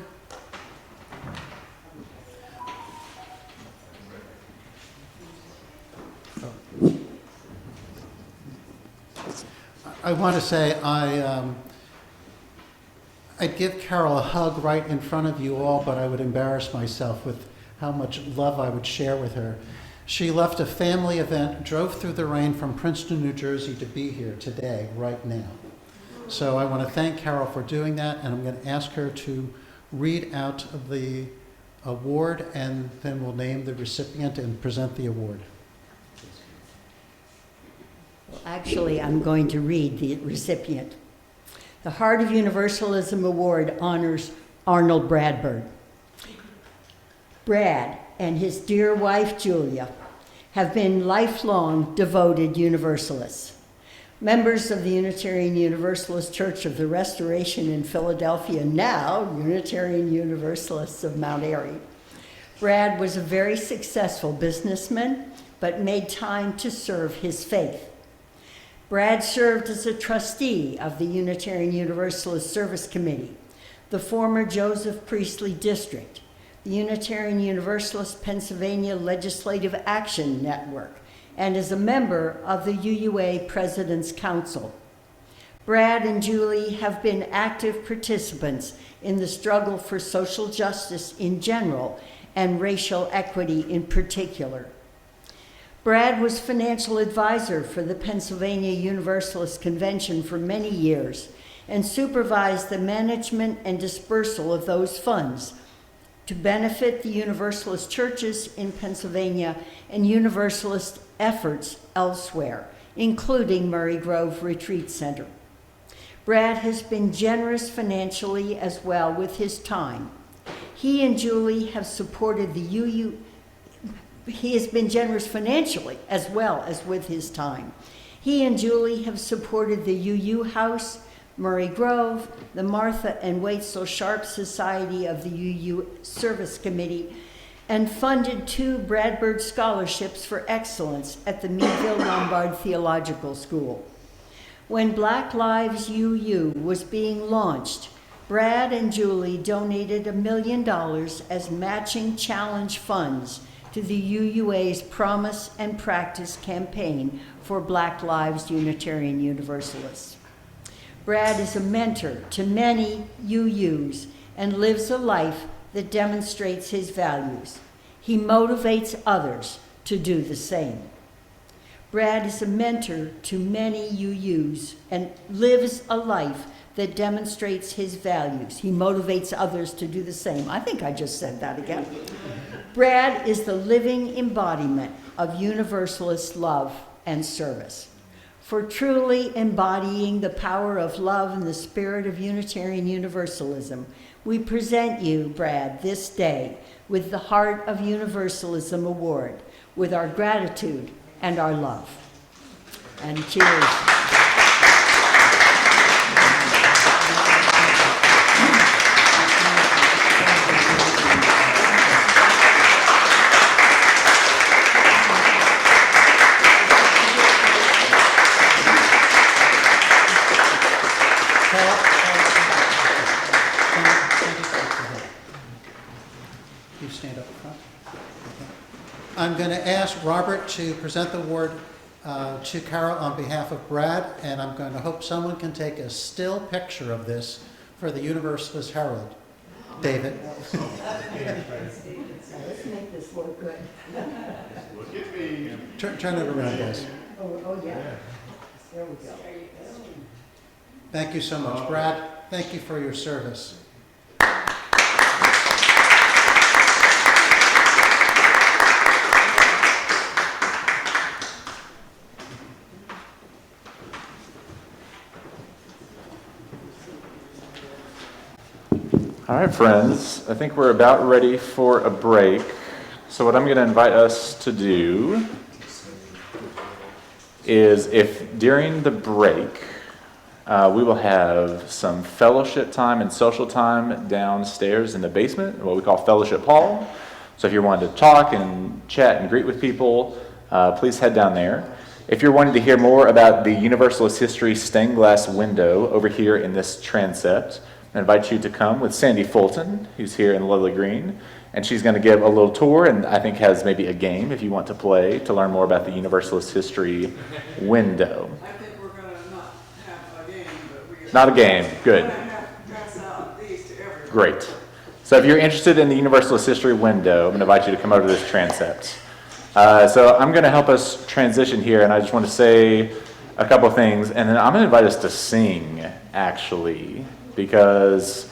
I want to say I'd give Carol a hug right in front of you all, but I would embarrass myself with how much love I would share with her. She left a family event, drove through the rain from Princeton, New Jersey to be here today, right now. So I want to thank Carol for doing that, and I'm going to ask her to read out the award, and then we'll name the recipient and present the award. Actually, I'm going to read the recipient. The Heart of Universalism Award honors Arnold Bradford. Brad and his dear wife, Julia, have been lifelong devoted Universalists. Members of the Unitarian Universalist Church of the Restoration in Philadelphia, now Unitarian Universalists of Mount Airy. Brad was a very successful businessman, but made time to serve his faith. Brad served as a trustee of the Unitarian Universalist Service Committee, the former Joseph Priestley District, the Unitarian Universalist Pennsylvania Legislative Action Network, and is a member of the UUA President's Council. Brad and Julie have been active participants in the struggle for social justice in general and racial equity in particular. Brad was financial advisor for the Pennsylvania Universalist Convention for many years and supervised the management and dispersal of those funds to benefit the Universalist churches in Pennsylvania and Universalist efforts elsewhere, including Murray Grove Retreat Center. Brad has been generous financially as well with his time. He and Julie have supported the He has been generous financially as well as with his time. He and Julie have supported the UU House, Murray Grove, the Martha and Waitzel Sharp Society of the UU Service Committee, and funded 2 Bradford Scholarships for Excellence at the Meadville Lombard Theological School. When Black Lives UU was being launched, Brad and Julie donated $1 million as matching challenge funds to the UUA's Promise and Practice campaign for Black Lives Unitarian Universalists. Brad is a mentor to many UUs and lives a life that demonstrates his values. He motivates others to do the same. Brad is a mentor to many UUs and lives a life that demonstrates his values. He motivates others to do the same. I think I just said that again. Brad is the living embodiment of Universalist love and service. For truly embodying the power of love and the spirit of Unitarian Universalism, we present you, Brad, this day with the Heart of Universalism Award, with our gratitude and our love. And cheers. You stand up front. I'm going to ask Robert to present the award to Carol on behalf of Brad, and I'm going to hope someone can take a still picture of this for the Universalist Herald. David. Let's make this look good. Look at me. Turn it around, guys. Oh yeah. There we go. Thank you so much. Brad, thank you for your service. All right, friends, I think we're about ready for a break. So what I'm going to invite us to do is, if during the break, we will have some fellowship time and social time downstairs in the basement, what we call Fellowship Hall. So if you're wanting to talk and chat and greet with people, please head down there. If you're wanting to hear more about the Universalist History Stained Glass Window over here in this transept, I invite you to come with Sandy Fulton, who's here in lovely green, and she's going to give a little tour, and I think has maybe a game if you want to play to learn more about the Universalist History Window. I think we're going to not have a game, but we're Not a game, good. going to have to pass out these to everyone. Great. So if you're interested in the Universalist History Window, I'm going to invite you to come over to this transept. So I'm going to help us transition here, and I just want to say a couple things, and then I'm going to invite us to sing, actually, because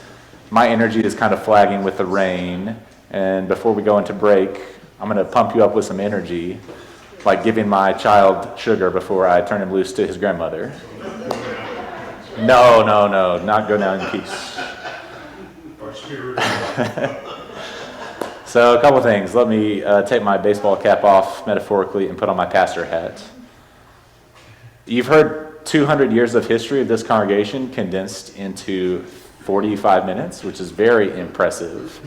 my energy is kind of flagging with the rain, and before we go into break, I'm going to pump you up with some energy, like giving my child sugar before I turn him loose to his grandmother. No, not go down in peace. So a couple things. Let me take my baseball cap off metaphorically and put on my pastor hat. You've heard 200 years of history of this congregation condensed into 45 minutes, which is very impressive.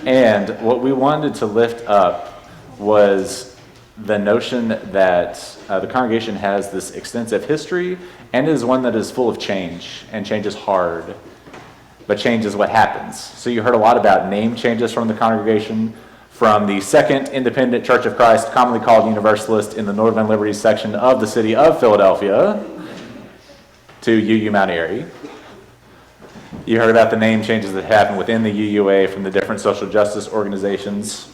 And what we wanted to lift up was the notion that the congregation has this extensive history, and it is one that is full of change, and change is hard, but change is what happens. So you heard a lot about name changes from the congregation, from the Second Independent Church of Christ, commonly called Universalist, in the Northern Liberty section of the city of Philadelphia, to UU Mount Airy. You heard about the name changes that happened within the UUA from the different social justice organizations.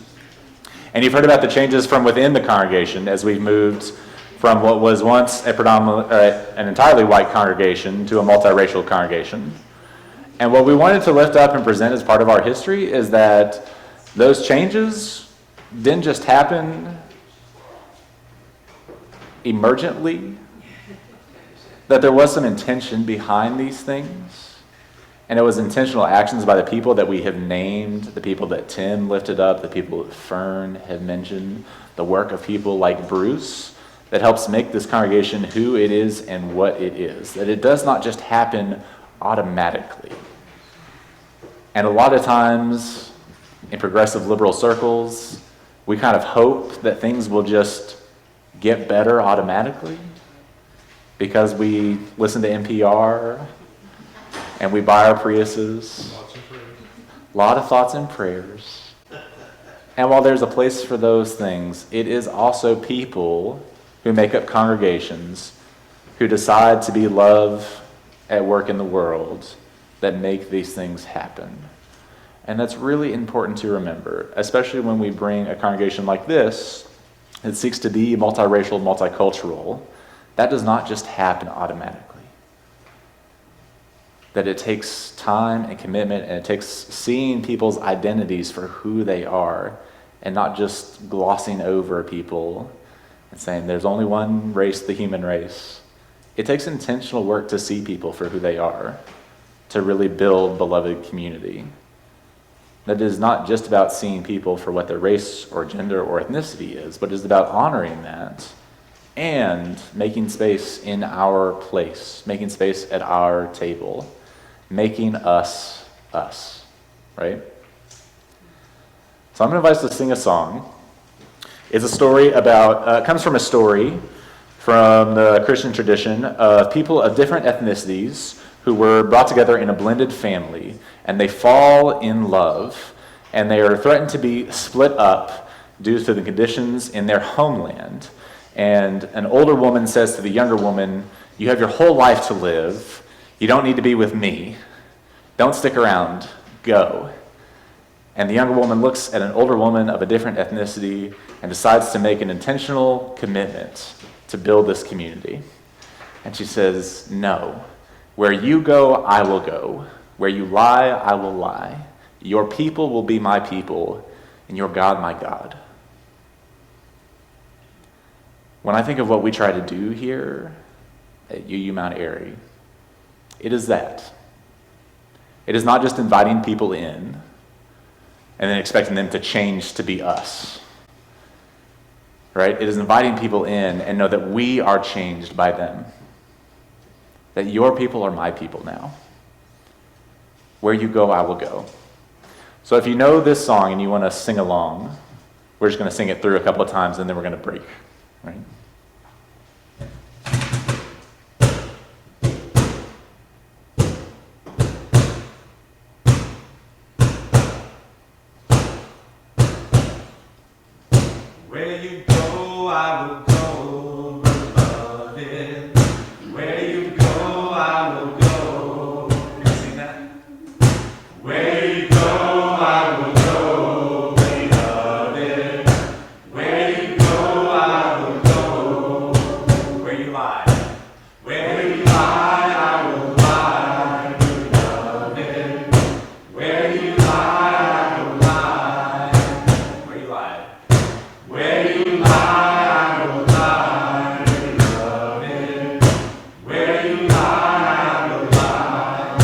And you've heard about the changes from within the congregation as we've moved from what was once an entirely white congregation to a multiracial congregation. And what we wanted to lift up and present as part of our history is that those changes didn't just happen emergently, that there was some intention behind these things, and it was intentional actions by the people that we have named, the people that Tim lifted up, the people that Fern have mentioned, the work of people like Bruce, that helps make this congregation who it is and what it is, that it does not just happen automatically. And a lot of times in progressive liberal circles, we kind of hope that things will just get better automatically because we listen to NPR and we buy our Priuses. A lot of thoughts and prayers. And while there's a place for those things, it is also people who make up congregations who decide to be love at work in the world that make these things happen. And that's really important to remember, especially when we bring a congregation like this that seeks to be multiracial, multicultural, that does not just happen automatically. That it takes time and commitment, and it takes seeing people's identities for who they are and not just glossing over people and saying there's only one race, the human race. It takes intentional work to see people for who they are, to really build beloved community. That is not just about seeing people for what their race or gender or ethnicity is, but it is about honoring that and making space in our place, making space at our table, making us us, right? So I'm going to invite us to sing a song. It's a story about, it comes from a story from the Christian tradition of people of different ethnicities who were brought together in a blended family, and they fall in love, and they are threatened to be split up due to the conditions in their homeland. And an older woman says to the younger woman, "You have your whole life to live. You don't need to be with me. Don't stick around. Go." And the younger woman looks at an older woman of a different ethnicity and decides to make an intentional commitment to build this community. And she says, "No. Where you go, I will go. Where you lie, I will lie. Your people will be my people, and your God, my God." When I think of what we try to do here at UU Mount Airy, it is that. It is not just inviting people in and then expecting them to change to be us. Right? It is inviting people in and know that we are changed by them. That your people are my people now. Where you go, I will go. So if you know this song and you want to sing along, we're just going to sing it through a couple of times and then we're going to break. Right? Where you go, I will go, beloved. Where you go, I will go. Can you sing that? Where you go, I will go, beloved. Where you go, I will go. Where you lie. Where you lie, I will lie, beloved. Where you lie, I will lie. Where you lie. Where you lie, I will lie, beloved. Where you lie, I will lie.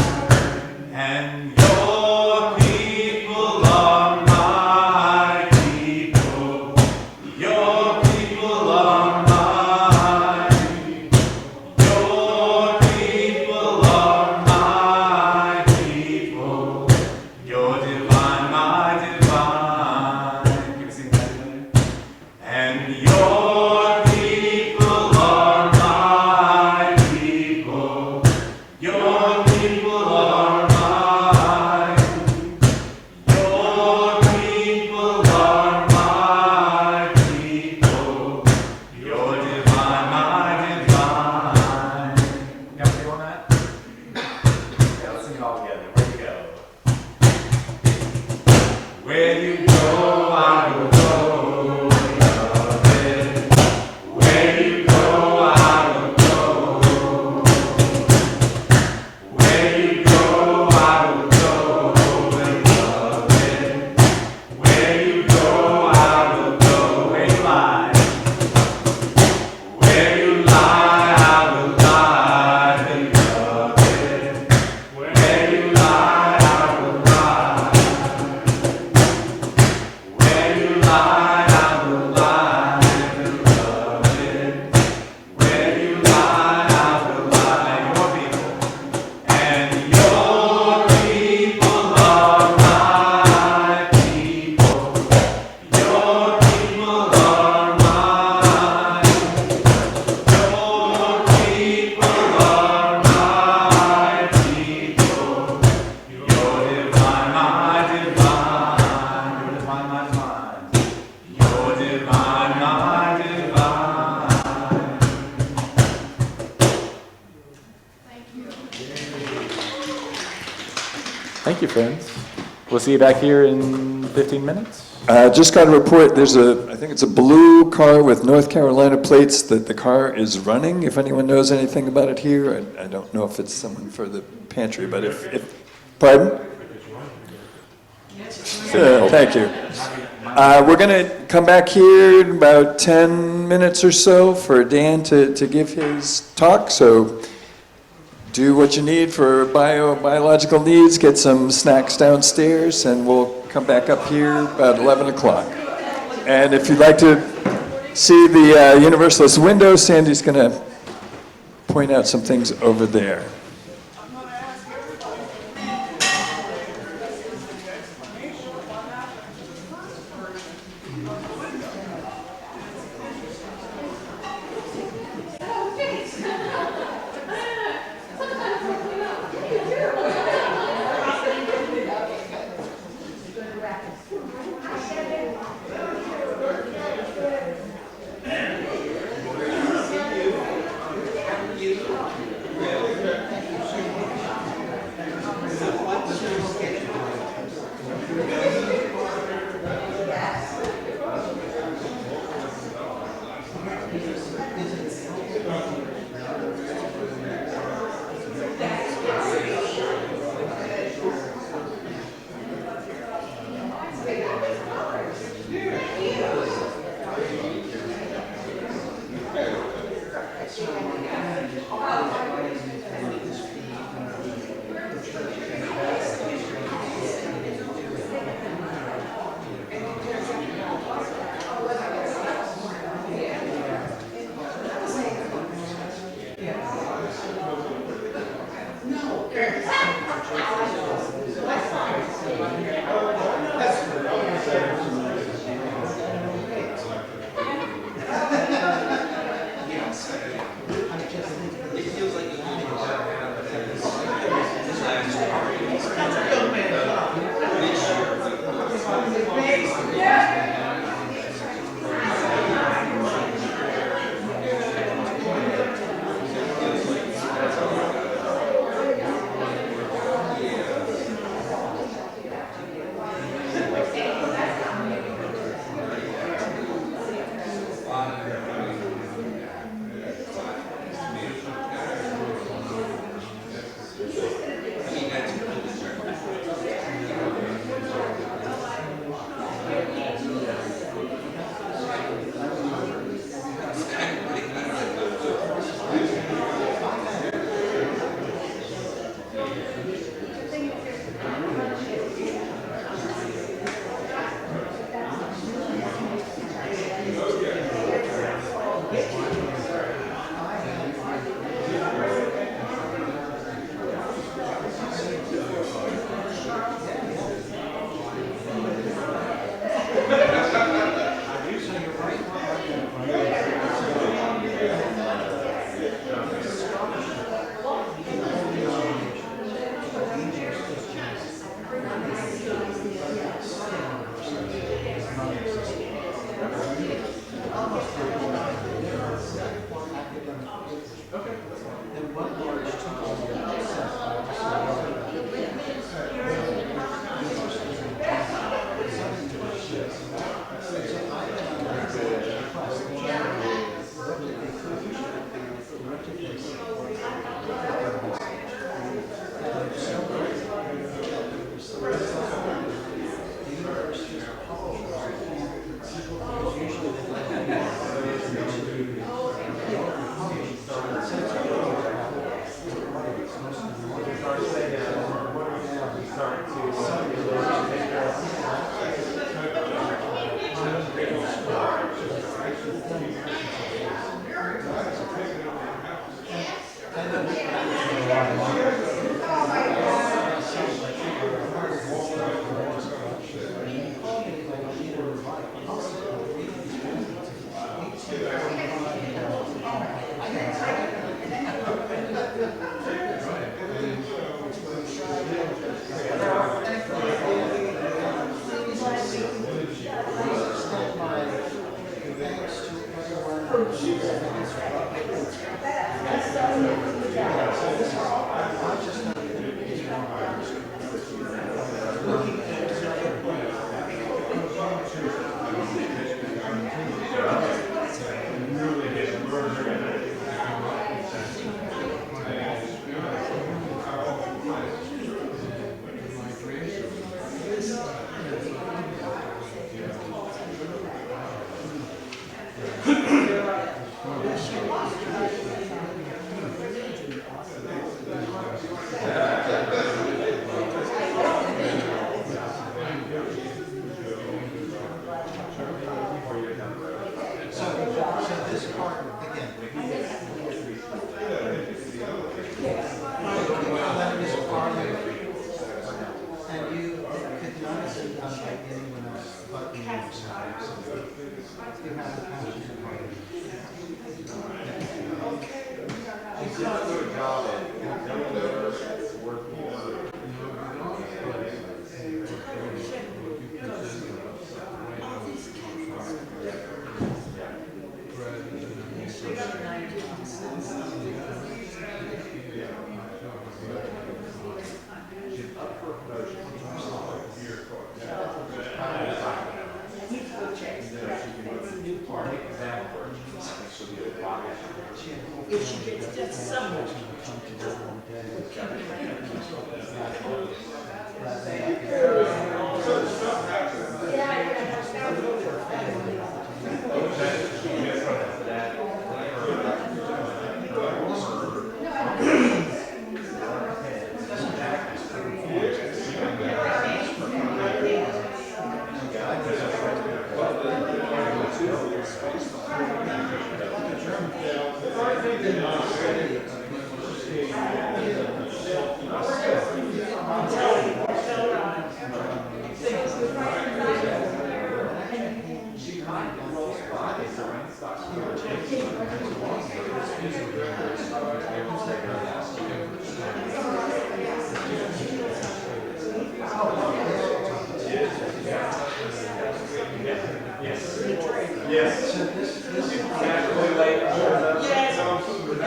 And your people are my people. Your people are mine. Your people are my people. You're divine, my divine. Can we sing that together? And your people are my people. Your people are mine. Your people are my people. You're divine, my divine. Can we sing on that? Yeah, let's sing it all together. Where you go? Where you go, I will go, beloved. Where you go, I will go. Where you go, I will go, beloved. Where you go, I will go. Where you lie. Where you lie, I will lie, beloved. Where you lie, I will lie. Where you lie, I will lie, beloved. Where you lie, I will lie. And your people are my people. Your people are mine. Your people are my people. You're divine, my divine. You're divine, my divine. You're divine, my divine. Thank you, friends. We'll see you back here in 15 minutes. Just got a report, I think it's a blue car with North Carolina plates that the car is running. If anyone knows anything about it here, I don't know if it's someone for the pantry, but if pardon? Thank you. We're going to come back here in about 10 minutes or so for Dan to give his talk, so do what you need for biological needs, get some snacks downstairs, and we'll come back up here about 11 o'clock. And if you'd like to see the Universalist window, Sandy's going to point out some things over there. job at working If she gets just someone.